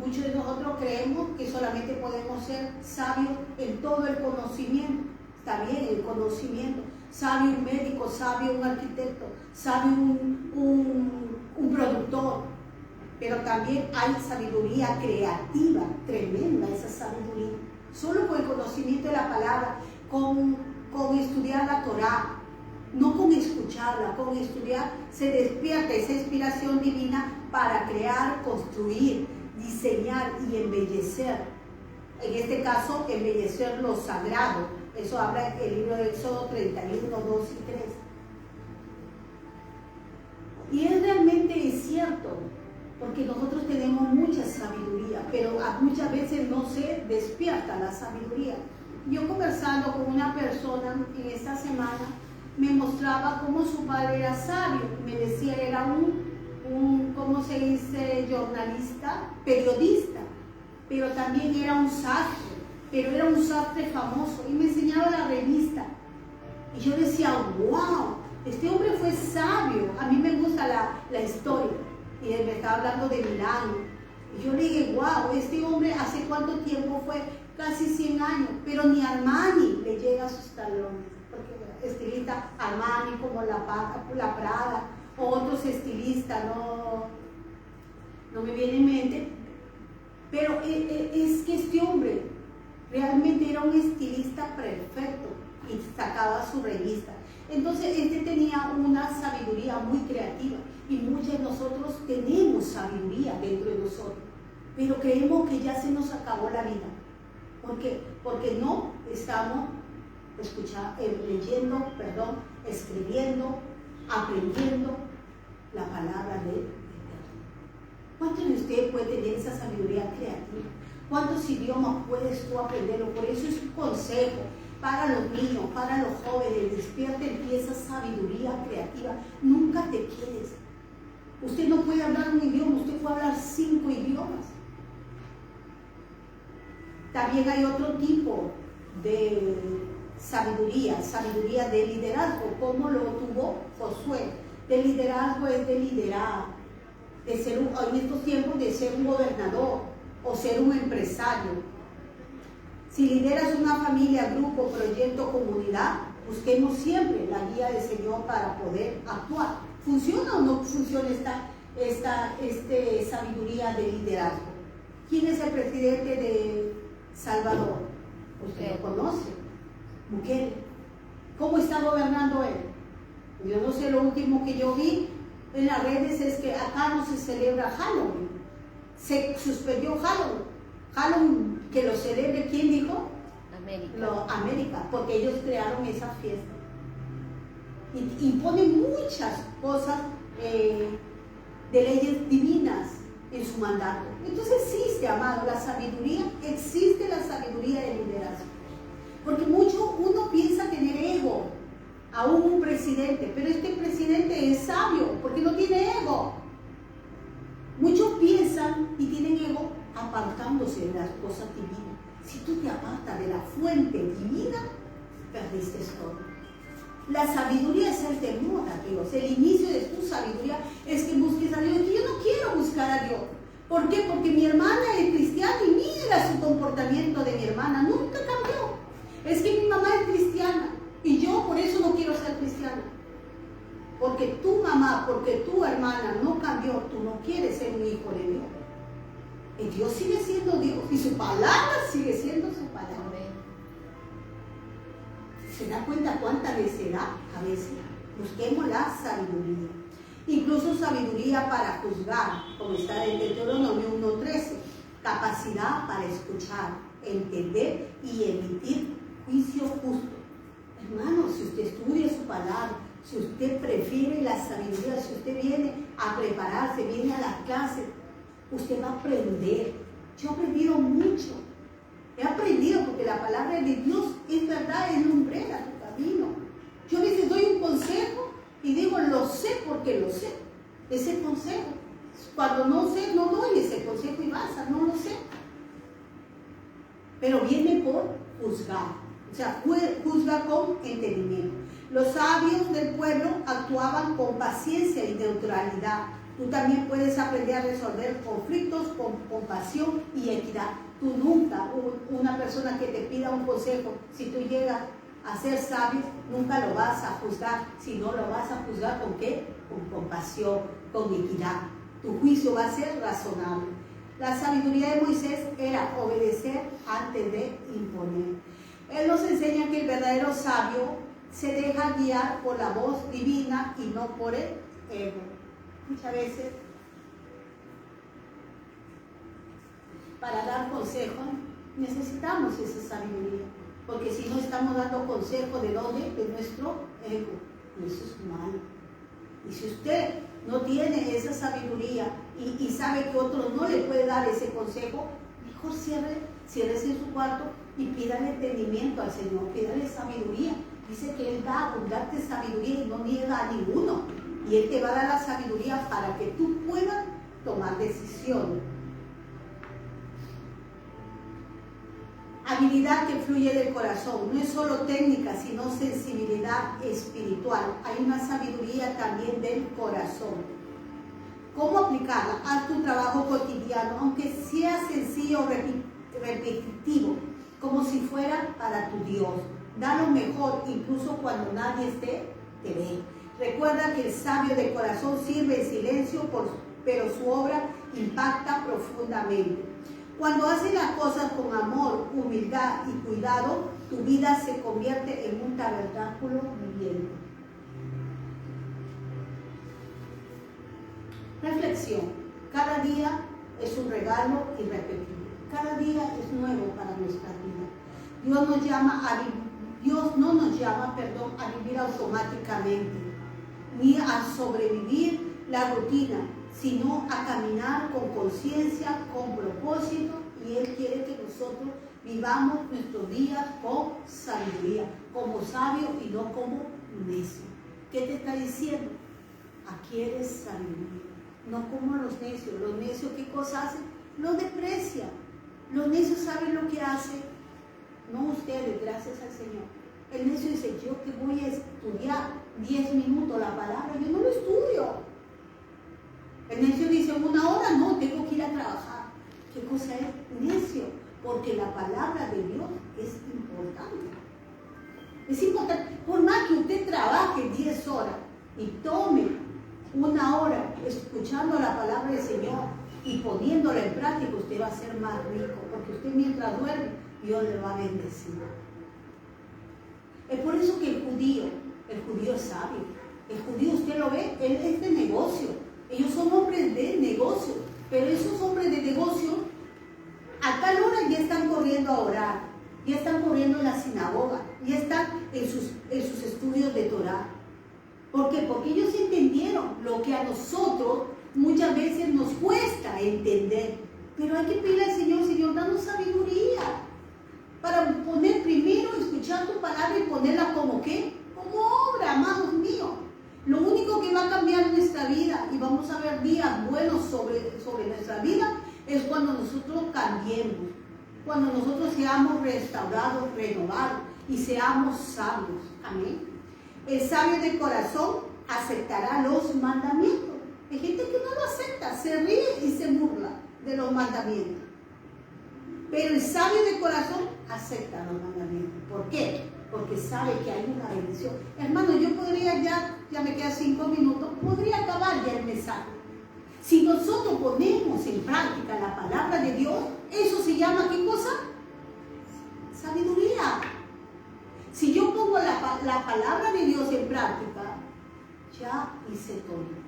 Muchos de nosotros creemos que solamente podemos ser sabios en todo el conocimiento. Está bien, el conocimiento. Sabio un médico, sabio un arquitecto, sabio un productor. Pero también hay sabiduría creativa, tremenda esa sabiduría. Solo con el conocimiento de la palabra, con estudiar la Torá. No con escucharla, con estudiar se despierta esa inspiración divina para crear, construir, diseñar y embellecer. En este caso, embellecer lo sagrado. Eso habla el libro de Éxodo 31, 2 y 3. Y realmente es cierto, porque nosotros tenemos mucha sabiduría, pero muchas veces no se despierta la sabiduría. Yo conversando con una persona en esta semana, me mostraba cómo su padre era sabio. Me decía, era un ¿cómo se dice? Jornalista, periodista, pero también era un sastre, pero era un sastre famoso, y me enseñaba la revista. Y yo decía, wow, este hombre fue sabio. A mí me gusta la historia. Y él me estaba hablando de Milán. Y yo le dije, wow, este hombre hace cuánto tiempo fue, casi 100 años, pero ni Armani le llega a sus talones. Estilista Armani como la Prada, o otros estilistas no me viene en mente, pero es que este hombre realmente era un estilista perfecto y sacaba su revista. Entonces este tenía una sabiduría muy creativa y muchos de nosotros tenemos sabiduría dentro de nosotros, pero creemos que ya se nos acabó la vida. ¿Por qué? Porque no estamos escribiendo, aprendiendo la palabra de Dios. ¿Cuántos de ustedes puede tener esa sabiduría creativa? ¿Cuántos idiomas puedes tú aprenderlo? Por eso es un consejo para los niños, para los jóvenes. Despierte en ti esa sabiduría creativa. Nunca te quedes. Usted no puede hablar un idioma, usted puede hablar 5 idiomas. También hay otro tipo de sabiduría de liderazgo, como lo tuvo Josué. De liderazgo es de liderar, de ser en estos tiempos de ser un gobernador o ser un empresario. Si lideras una familia, grupo, proyecto, comunidad, busquemos siempre la guía del Señor para poder actuar. ¿Funciona o no funciona esta sabiduría de liderazgo? ¿Quién es el presidente de Salvador? Usted lo conoce. Bukele. ¿Cómo está gobernando él? Yo no sé, lo último que yo vi en las redes es que acá no se celebra Halloween. Se suspendió Halloween. Halloween, que lo celebre, ¿quién dijo? América, porque ellos crearon esa fiesta. Y imponen muchas cosas de leyes divinas en su mandato. Entonces existe, amado, la sabiduría, existe la sabiduría del liderazgo. Porque uno piensa tener ego, aún un presidente, pero este presidente es sabio, porque no tiene ego. Muchos piensan y tienen ego apartándose de las cosas divinas. Si tú te apartas de la fuente divina, perdiste todo. La sabiduría es el temor a Dios. El inicio de tu sabiduría es que busques a Dios. Y yo no quiero buscar a Dios. ¿Por qué? Porque mi hermana es cristiana y mira su comportamiento de mi hermana. Nunca cambió. Es que mi mamá es cristiana y yo por eso no quiero ser cristiana. Porque tu mamá, porque tu hermana no cambió, tú no quieres ser un hijo de Dios. Y Dios sigue siendo Dios y su palabra sigue siendo su palabra. ¿Se da cuenta cuánta necedad a veces? Busquemos la sabiduría. Incluso sabiduría para juzgar, como está en Deuteronomio 1:13. Capacidad para escuchar, entender y emitir juicio justo. Hermano, si usted estudia su palabra, si usted prefiere la sabiduría, si usted viene a prepararse, viene a las clases, usted va a aprender. Yo he aprendido mucho. He aprendido porque la palabra de Dios es verdad, es lumbrera tu camino. Yo a veces doy un consejo y digo, lo sé porque lo sé. Ese consejo. Cuando no sé, no doy ese consejo y basta, no lo sé. Pero viene por juzgar. O sea, juzga con entendimiento. Los sabios del pueblo actuaban con paciencia y neutralidad. Tú también puedes aprender a resolver conflictos con compasión y equidad. Tú nunca, una persona que te pida un consejo, si tú llegas a ser sabio, nunca lo vas a juzgar, sino lo vas a juzgar ¿con qué? Con compasión, con equidad. Tu juicio va a ser razonable. La sabiduría de Moisés era obedecer antes de imponer. Él nos enseña que el verdadero sabio se deja guiar por la voz divina y no por el ego. Muchas veces, para dar consejos, necesitamos esa sabiduría. Porque si no estamos dando consejo, ¿de dónde? De nuestro ego. Y eso es malo. Y si usted no tiene esa sabiduría y sabe que otro no le puede dar ese consejo, mejor ciérrese en su cuarto y pídale entendimiento al Señor, pídale sabiduría. Dice que Él da abundante sabiduría y no niega a ninguno. Y Él te va a dar la sabiduría para que tú puedas tomar decisiones. Habilidad que fluye del corazón. No es solo técnica, sino sensibilidad espiritual. Hay una sabiduría también del corazón. ¿Cómo aplicarla? Haz tu trabajo cotidiano, aunque sea sencillo o repetitivo, como si fuera para tu Dios. Da lo mejor, incluso cuando nadie te ve. Recuerda que el sabio de corazón sirve en silencio pero su obra impacta profundamente. Cuando haces las cosas con amor, humildad y cuidado, tu vida se convierte en un tabernáculo viviente. Reflexión. Cada día es un regalo irrepetible. Cada día es nuevo para nuestra vida. Dios no nos llama a vivir automáticamente, ni a sobrevivir la rutina, sino a caminar con conciencia, con propósito, y Él quiere que nosotros vivamos nuestros días con sabiduría, como sabio y no como necio. ¿Qué te está diciendo? Adquieres sabiduría, no como los necios. Los necios, ¿qué cosa hacen? Lo desprecian. Los necios saben lo que hacen, no ustedes, gracias al Señor. El necio dice, yo que voy a estudiar 10 minutos la palabra, yo no lo estudio. El necio dice, 1 hora, no, tengo que ir a trabajar. ¿Qué cosa es necio? Porque la palabra de Dios es importante. Es importante, por más que usted trabaje 10 horas y tome 1 hora escuchando la palabra del Señor y poniéndola en práctica, usted va a ser más rico, porque usted mientras duerme, Dios le va a bendecir. Es por eso que el judío es sabio. El judío, usted lo ve, él es de negocio. Ellos son hombres de negocio, pero esos hombres de negocio a tal hora ya están corriendo a orar, ya están corriendo en la sinagoga, ya están en sus estudios de Torah. ¿Por qué? Porque ellos entendieron lo que a nosotros muchas veces nos cuesta entender. Pero hay que pedirle al Señor, Señor, danos sabiduría para poner primero, escuchar tu palabra y ponerla como ¿qué? Como obra, amados míos. Lo único que va a cambiar nuestra vida y vamos a ver días buenos sobre nuestra vida es cuando nosotros cambiemos, cuando nosotros seamos restaurados, renovados y seamos sabios. Amén. El sabio de corazón aceptará los mandamientos. Hay gente que no lo acepta, se ríe y se burla de los mandamientos. Pero el sabio de corazón acepta los mandamientos. ¿Por qué? Porque sabe que hay una bendición. Hermano, yo podría ya me quedan 5 minutos, podría acabar ya el mensaje. Si nosotros ponemos en práctica la palabra de Dios, eso se llama ¿qué cosa? Sabiduría. Si yo pongo la palabra de Dios en práctica, ya hice todo.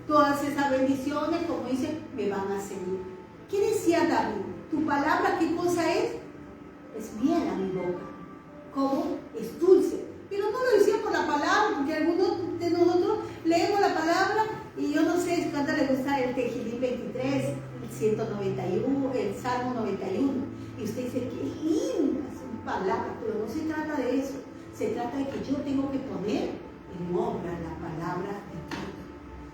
Todas esas bendiciones, como dice, me van a seguir. ¿Qué decía David? Tu palabra, ¿qué cosa es? Es miel a mi boca. ¿Cómo? Es dulce. Pero no lo decía por la palabra, porque algunos de nosotros leemos la palabra y yo no sé cuánto le gusta el Tejilín 23, el 191, el Salmo 91. Y usted dice, qué lindas son palabras, pero no se trata de eso. Se trata de que yo tengo que poner en obra la palabra de Dios.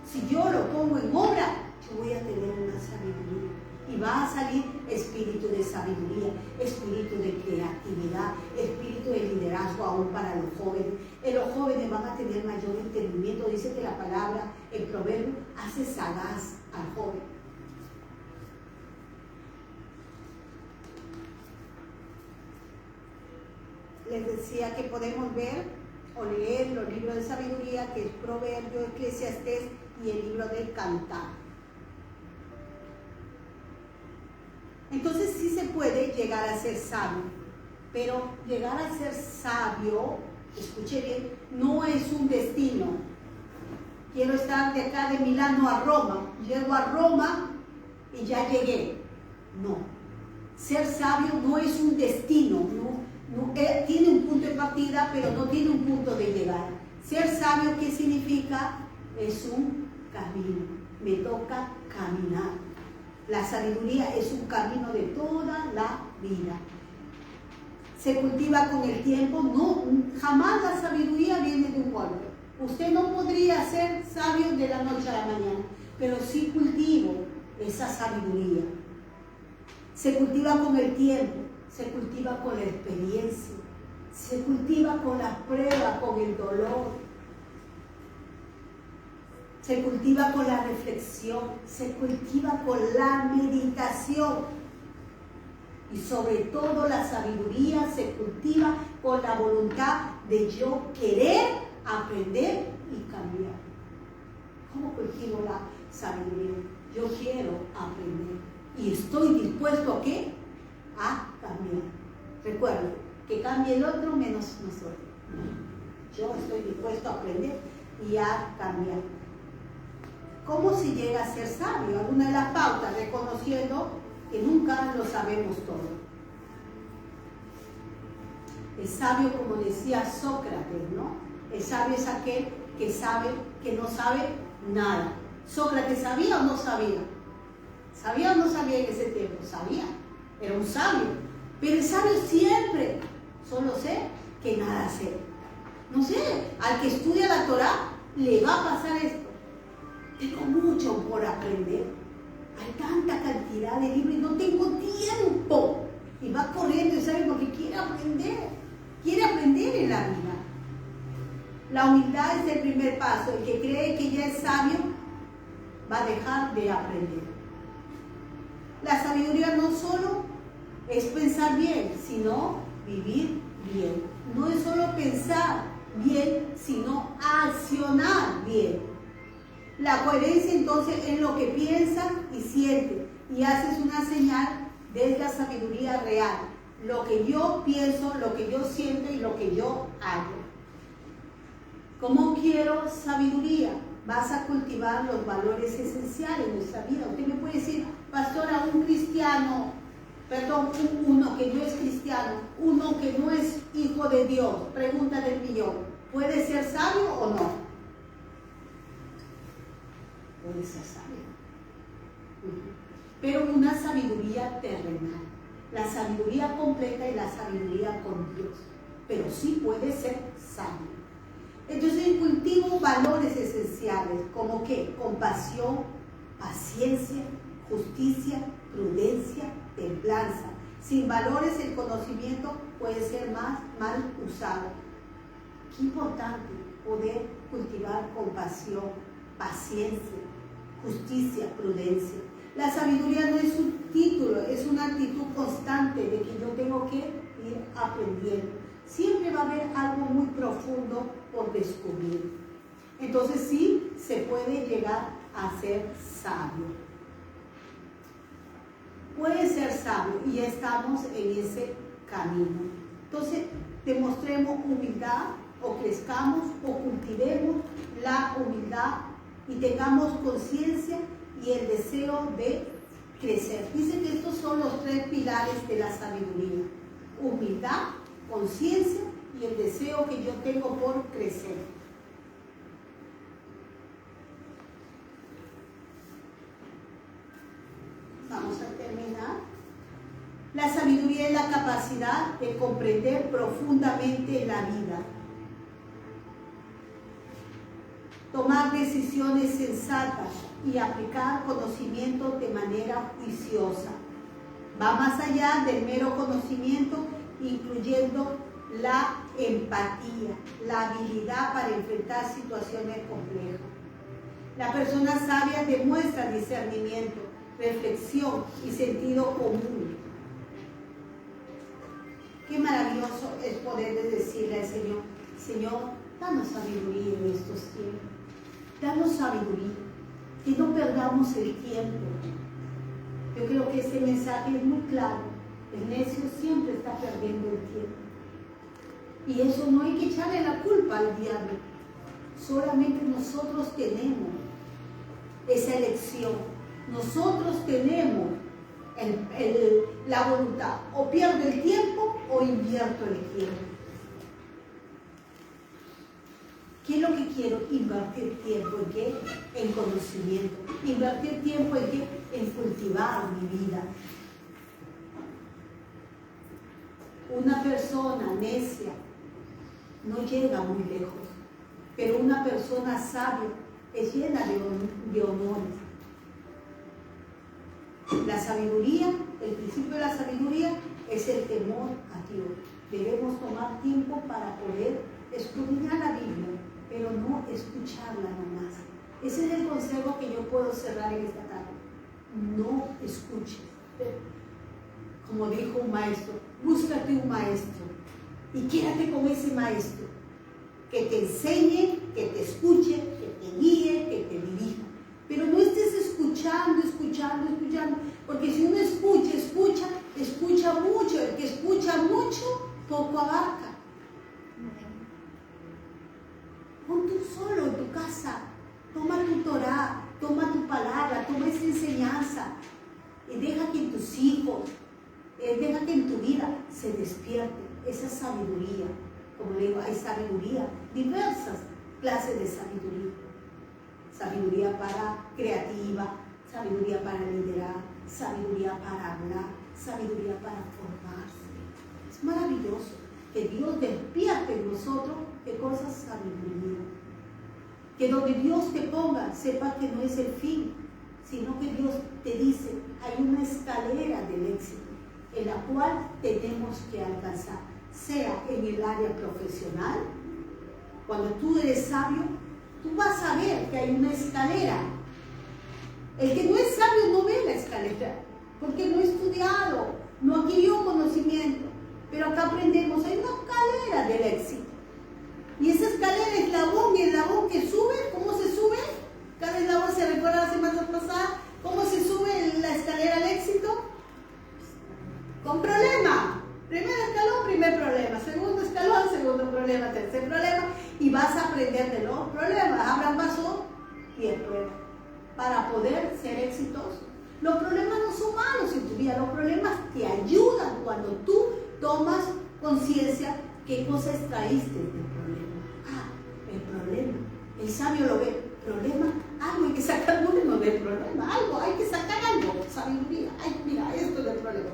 Si yo lo pongo en obra, yo voy a tener una sabiduría. Y va a salir espíritu de sabiduría, espíritu de creatividad, espíritu de liderazgo aún para los jóvenes. Los jóvenes van a tener mayor entendimiento. Dice que la palabra, el proverbio, hace sagaz al joven. Les decía que podemos ver o leer los libros de sabiduría, que es Proverbio, Eclesiastés y el libro del Cantar. Entonces sí se puede llegar a ser sabio, pero llegar a ser sabio, escuche bien, no es un destino. Quiero estar de acá de Milano a Roma, llego a Roma y ya llegué. No, ser sabio no es un destino, tiene un punto de partida, pero no tiene un punto de llegar. Ser sabio, ¿qué significa? Es un camino, me toca caminar. La sabiduría es un camino de toda la vida. Se cultiva con el tiempo, no, jamás la sabiduría viene de un golpe. Usted no podría ser sabio de la noche a la mañana, pero sí cultivo esa sabiduría. Se cultiva con el tiempo, se cultiva con la experiencia, se cultiva con la prueba, con el dolor. Se cultiva con la reflexión, se cultiva con la meditación. Y sobre todo la sabiduría se cultiva con la voluntad de yo querer aprender y cambiar. ¿Cómo cultivo la sabiduría? Yo quiero aprender y estoy dispuesto ¿a qué? A cambiar. Recuerden, que cambie el otro menos nosotros. Yo estoy dispuesto a aprender y a cambiar. ¿Cómo se llega a ser sabio? Alguna de las pautas, reconociendo que nunca lo sabemos todo. El sabio, como decía Sócrates, ¿no? El sabio es aquel que sabe, que no sabe nada. ¿Sócrates sabía o no sabía? ¿Sabía o no sabía en ese tiempo? Sabía, era un sabio. Pero el sabio siempre, solo sé que nada sé. No sé, al que estudia la Torá le va a pasar esto. Tengo mucho por aprender. Hay tanta cantidad de libros y no tengo tiempo. Y va corriendo y sabe porque quiere aprender. Quiere aprender en la vida. La humildad es el primer paso. El que cree que ya es sabio va a dejar de aprender. La sabiduría no solo es pensar bien, sino vivir bien. No es solo pensar bien, sino accionar bien. La coherencia entonces en lo que piensas y sientes y haces una señal de la sabiduría real. Lo que yo pienso, lo que yo siento y lo que yo hago. ¿Cómo quiero sabiduría? Vas a cultivar los valores esenciales de nuestra vida. Usted me puede decir, pastora, un cristiano, perdón, uno que no es cristiano, uno que no es hijo de Dios, pregunta del millón, ¿puede ser sabio o no? Puede ser sabio. Pero una sabiduría terrenal. La sabiduría completa y la sabiduría con Dios. Pero sí puede ser sabio. Entonces cultivo valores esenciales como ¿qué? Compasión, paciencia, justicia, prudencia, templanza. Sin valores el conocimiento puede ser más mal usado. Qué importante poder cultivar compasión, paciencia, justicia, prudencia. La sabiduría no es un título, es una actitud constante de que yo tengo que ir aprendiendo. Siempre va a haber algo muy profundo por descubrir. Entonces sí se puede llegar a ser sabio. Puede ser sabio y ya estamos en ese camino. Entonces demostremos humildad o crezcamos o cultivemos la humildad y tengamos conciencia y el deseo de crecer. Dice que estos son los 3 pilares de la sabiduría. Humildad, conciencia y el deseo que yo tengo por crecer. Vamos a terminar. La sabiduría es la capacidad de comprender profundamente la vida, tomar decisiones sensatas y aplicar conocimientos de manera juiciosa. Va más allá del mero conocimiento, incluyendo la empatía, la habilidad para enfrentar situaciones complejas. La persona sabia demuestra discernimiento, reflexión y sentido común. Qué maravilloso es poder decirle al Señor, Señor, danos sabiduría en estos tiempos, danos sabiduría, que no perdamos el tiempo. Yo creo que este mensaje es muy claro. El necio siempre está perdiendo el tiempo. Y eso no hay que echarle la culpa al diablo. Solamente nosotros tenemos esa elección. Nosotros tenemos la voluntad. O pierdo el tiempo o invierto el tiempo. ¿Qué es lo que quiero? Invertir tiempo. ¿En qué? En conocimiento. Invertir tiempo en qué? En cultivar mi vida. Una persona necia no llega muy lejos, pero una persona sabia es llena de honores. La sabiduría, el principio de la sabiduría es el temor a Dios. Debemos tomar tiempo para poder escudriñar la Biblia, pero no escucharla nomás. Ese es el consejo que yo puedo cerrar en esta tarde. No escuches. Como dijo un maestro, búscate un maestro y quédate con ese maestro. que te enseñe, que te escuche, que te guíe, que te dirija. Pero no estés escuchando, porque si uno escucha mucho. El que escucha mucho, poco abarca. Pon tú solo en tu casa, toma tu Torah, toma tu palabra, toma esa enseñanza y deja que en tus hijos, deja que en tu vida se despierte esa sabiduría. Como le digo, hay sabiduría, diversas clases de sabiduría. Sabiduría para creativa, sabiduría para liderar, sabiduría para hablar, sabiduría para formarse. Es maravilloso que Dios despierte en nosotros de cosas sabiduría. Que donde Dios te ponga, sepa que no es el fin, sino que Dios te dice, hay una escalera del éxito en la cual tenemos que alcanzar, sea en el área profesional. Cuando tú eres sabio, tú vas a ver que hay una escalera. El que no es sabio no ve la escalera, porque no ha estudiado, no adquirió conocimiento. Pero acá aprendemos, hay una escalera del éxito. Y esa escalera es eslabón y eslabón que sube. ¿Cómo se sube? Cada eslabón, se recuerda la semana pasada, ¿cómo se sube la escalera al éxito? Con problema. Primer escalón, primer problema. Segundo escalón, segundo problema. Tercer problema. Y vas a aprender de los problemas. Abraham pasó y el prueba. Para poder ser exitoso. Los problemas no son malos en tu vida. Los problemas te ayudan cuando tú tomas conciencia qué cosa extraíste del problema. El problema. El sabio lo ve. Problema, algo hay que sacar uno del problema. Algo, hay que sacar algo. Sabiduría. Ay, mira, esto es el problema.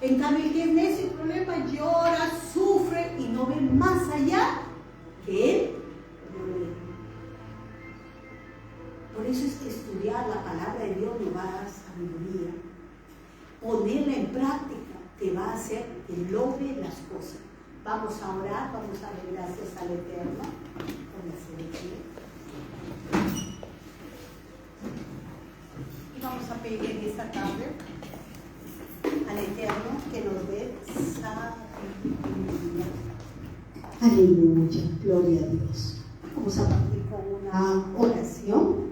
En cambio, el que es necio, el problema, llora, sufre y no ve más allá que él. Por eso es que estudiar la palabra de Dios nos va a dar sabiduría. Ponerla en práctica te va a hacer que logre las cosas. Vamos a orar, vamos a dar gracias al Eterno. Y vamos a pedir en esta tarde al Eterno que nos dé sabiduría. Aleluya, gloria a Dios. Vamos a partir con una oración.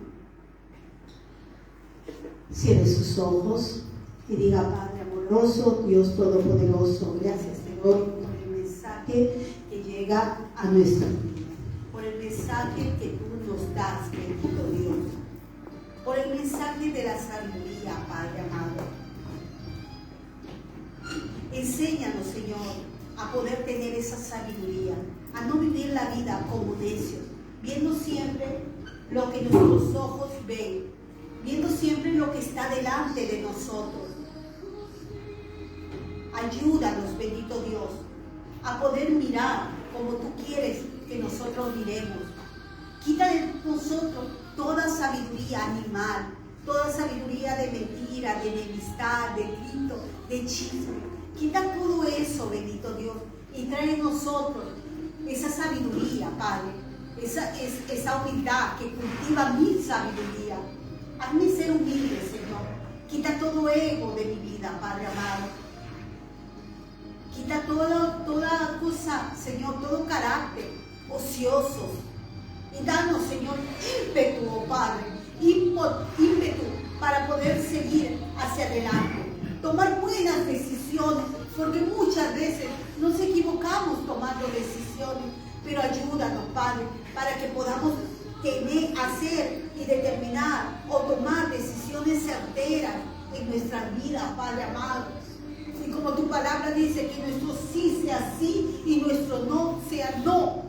Cierre sus ojos y diga: Padre amoroso, Dios todopoderoso, gracias Señor por el mensaje que llega a nuestra vida, por el mensaje que tú nos das, bendito Dios, por el mensaje de la sabiduría, Padre amado. Enséñanos, Señor, a poder tener esa sabiduría, a no vivir la vida como necios, viendo siempre lo que nuestros ojos ven, viendo siempre lo que está delante de nosotros. Ayúdanos, bendito Dios, a poder mirar como tú quieres que nosotros miremos. Quita de nosotros toda sabiduría animal, toda sabiduría de mentira, de enemistad, de grito, de chisme. Quita todo eso, bendito Dios, y trae en nosotros esa sabiduría, Padre, esa humildad que cultiva mi sabiduría. Hazme ser humilde, Señor. Quita todo ego de mi vida, Padre amado. Quita toda cosa, Señor, todo carácter ocioso. Y danos, Señor, ímpetu, oh Padre, ímpetu para poder seguir hacia adelante. Tomar buenas decisiones, porque muchas veces nos equivocamos tomando decisiones. Pero ayúdanos, Padre, para que podamos hacer y determinar o tomar decisiones certeras en nuestras vidas, Padre amado. Y como tu palabra dice, que nuestro sí sea sí y nuestro no sea no.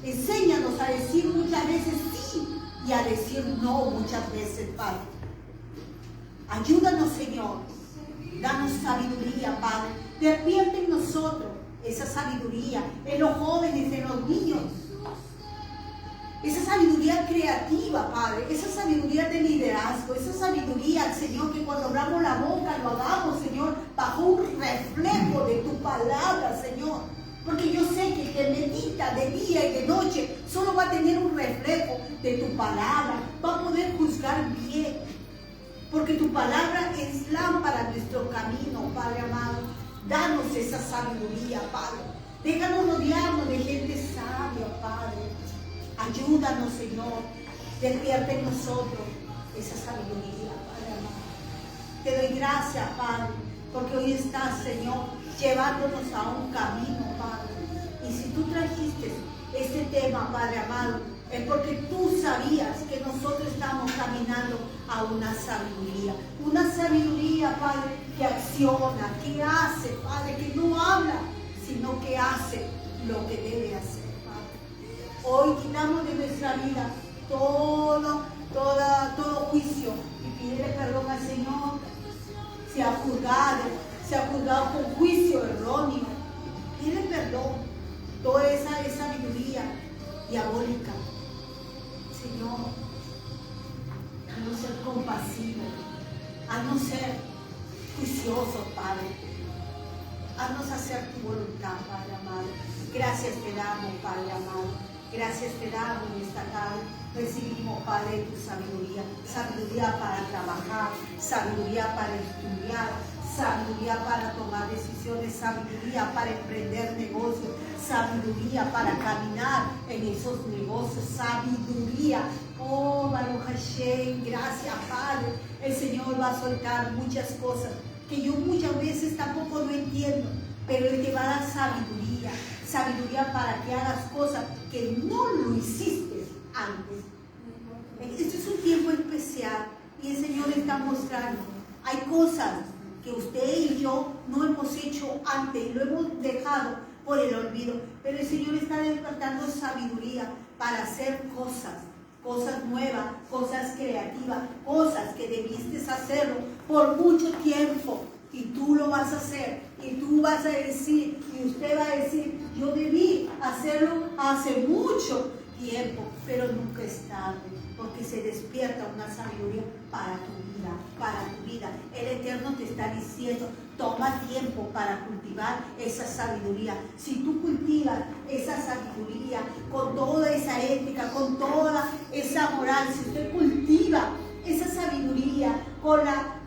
Enséñanos a decir muchas veces sí y a decir no muchas veces, Padre. Ayúdanos, Señor. Danos sabiduría, Padre. Despierte en nosotros esa sabiduría, en los jóvenes, en los niños. Esa sabiduría creativa, Padre, esa sabiduría de liderazgo, esa sabiduría, Señor, que cuando abramos la boca lo hagamos, Señor, bajo un reflejo de tu palabra, Señor. Porque yo sé que el que medita de día y de noche solo va a tener un reflejo de tu palabra, va a poder juzgar bien. Porque tu palabra es lámpara a nuestro camino, Padre amado. Danos esa sabiduría, Padre. Déjanos rodearnos de gente sabia, Ayúdanos, Señor. Despierta en nosotros esa sabiduría, Padre amado. Te doy gracias, Padre, porque hoy estás, Señor, llevándonos a un camino, Padre. Y si tú trajiste este tema, Padre amado, es porque tú sabías que nosotros estamos caminando a una sabiduría, Padre, que acciona, que hace, Padre, que no habla, sino que hace lo que debe hacer, Padre. Hoy quitamos de nuestra vida todo juicio y pídele perdón al Señor. Se ha juzgado con juicio erróneo. Pídele perdón. Toda esa sabiduría diabólica. Señor, haznos ser compasivos, haznos ser juiciosos, Padre. Haznos hacer tu voluntad, Padre amado. Gracias te damos, Padre amado. Gracias te damos en esta tarde. Recibimos, Padre, tu sabiduría. Sabiduría para trabajar, sabiduría para estudiar, sabiduría para tomar decisiones, sabiduría para emprender negocios, sabiduría para caminar en esos negocios, sabiduría. Oh, Baruch Hashem, gracias, Padre. El Señor va a soltar muchas cosas que yo muchas veces tampoco no entiendo, pero Él te va a dar sabiduría para que hagas cosas que no lo hiciste antes. Este es un tiempo especial y el Señor está mostrando, hay cosas que usted y yo no hemos hecho antes, lo hemos dejado por el olvido, pero el Señor está despertando sabiduría para hacer cosas nuevas, cosas creativas, cosas que debiste hacerlo por mucho tiempo y tú lo vas a hacer y tú vas a decir y usted va a decir, yo debí hacerlo hace mucho tiempo, pero nunca es tarde, porque se despierta una sabiduría para tu vida. El Eterno te está diciendo, toma tiempo para cultivar esa sabiduría. Si tú cultivas esa sabiduría con toda esa ética, con toda esa moral, si usted cultiva esa sabiduría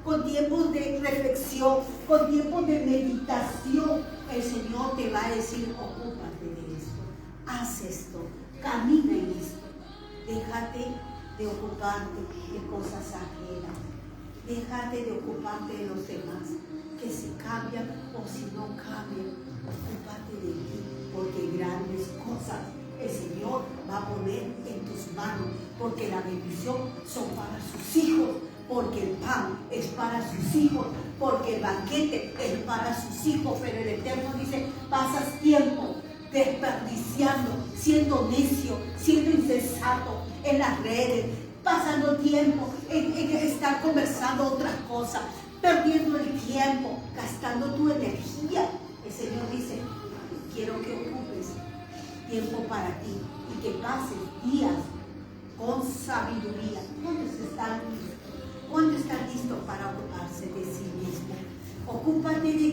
con tiempos de reflexión, con tiempos de meditación, el Señor te va a decir, ocúpate de esto, haz esto, camina en esto. Déjate de ocuparte de cosas ajenas. Déjate de ocuparte de los demás, que si cambian o si no cambian. Ocúpate de ti, porque grandes cosas el Señor va a poner en tus manos, porque la bendición son para sus hijos, porque el pan es para sus hijos, porque el banquete es para sus hijos. Pero el Eterno dice, pasas tiempo desperdiciando, siendo necio, siendo insensato en las redes, pasando tiempo en estar conversando otras cosas, perdiendo el tiempo, gastando tu energía. El Señor dice, quiero que ocupes tiempo para ti y que pases días con sabiduría. ¿Cuántos están listos? ¿Cuántos están listos para ocuparse de sí mismo? Ocúpate de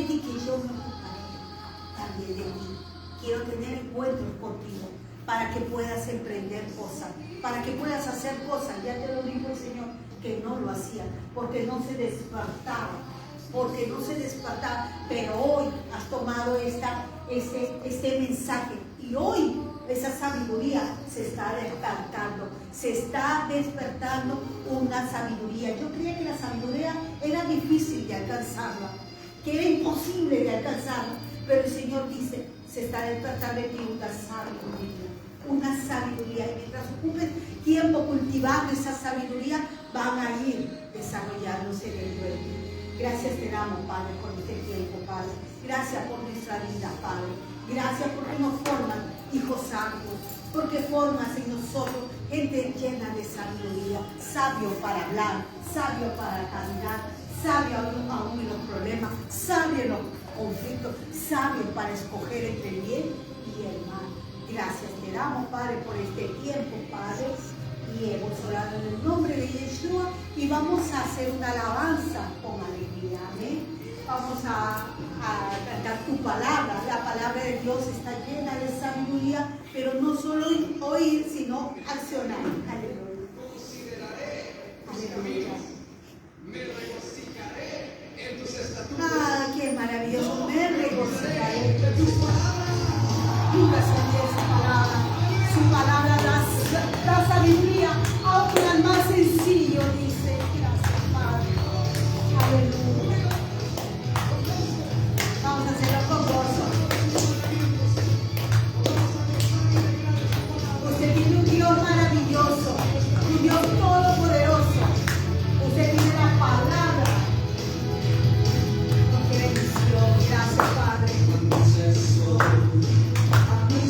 ti, que yo me ocuparé también de ti. Quiero tener encuentros contigo para que puedas emprender cosas, para que puedas hacer cosas. Ya te lo dijo el Señor, que no lo hacía, porque no se despertaba, pero hoy has tomado este mensaje y hoy esa sabiduría se está despertando una sabiduría. Yo creía que la sabiduría era difícil de alcanzarla, que era imposible de alcanzarla, pero el Señor dice, se está despertando en ti una sabiduría, y mientras ocupes tiempo cultivando esa sabiduría, van a ir desarrollándose dentro de ti. Gracias te damos, Padre, por este tiempo, Padre. Gracias por nuestra vida, Padre. Gracias porque nos forman hijos santos, porque formas en nosotros gente llena de sabiduría, sabio para hablar, sabio para caminar, sabio aún en los problemas, sabio en los conflictos, sabio para escoger entre el bien y el mal. Gracias te damos, Padre, por este tiempo, Padre. Y hemos orado en el nombre de Yeshua y vamos a hacer una alabanza con alegría. Amén. Vamos a cantar tu palabra. La palabra de Dios está llena de sabiduría, pero no solo oír, sino accionar. Aleluya. Aleluya. Me regocijaré en tus estatutos. Ah, qué maravilloso. Me regocijaré en tus palabras. Nunca se olvide esa palabra. su palabra da sabiduría aún al más sencillo, dice. Gracias, Padre. Aleluya. Vamos a hacerlo con gozo. Usted tiene un Dios maravilloso, un Dios todopoderoso. Usted tiene la palabra. Oh, qué bendición. Gracias, Padre. Gracias, Padre.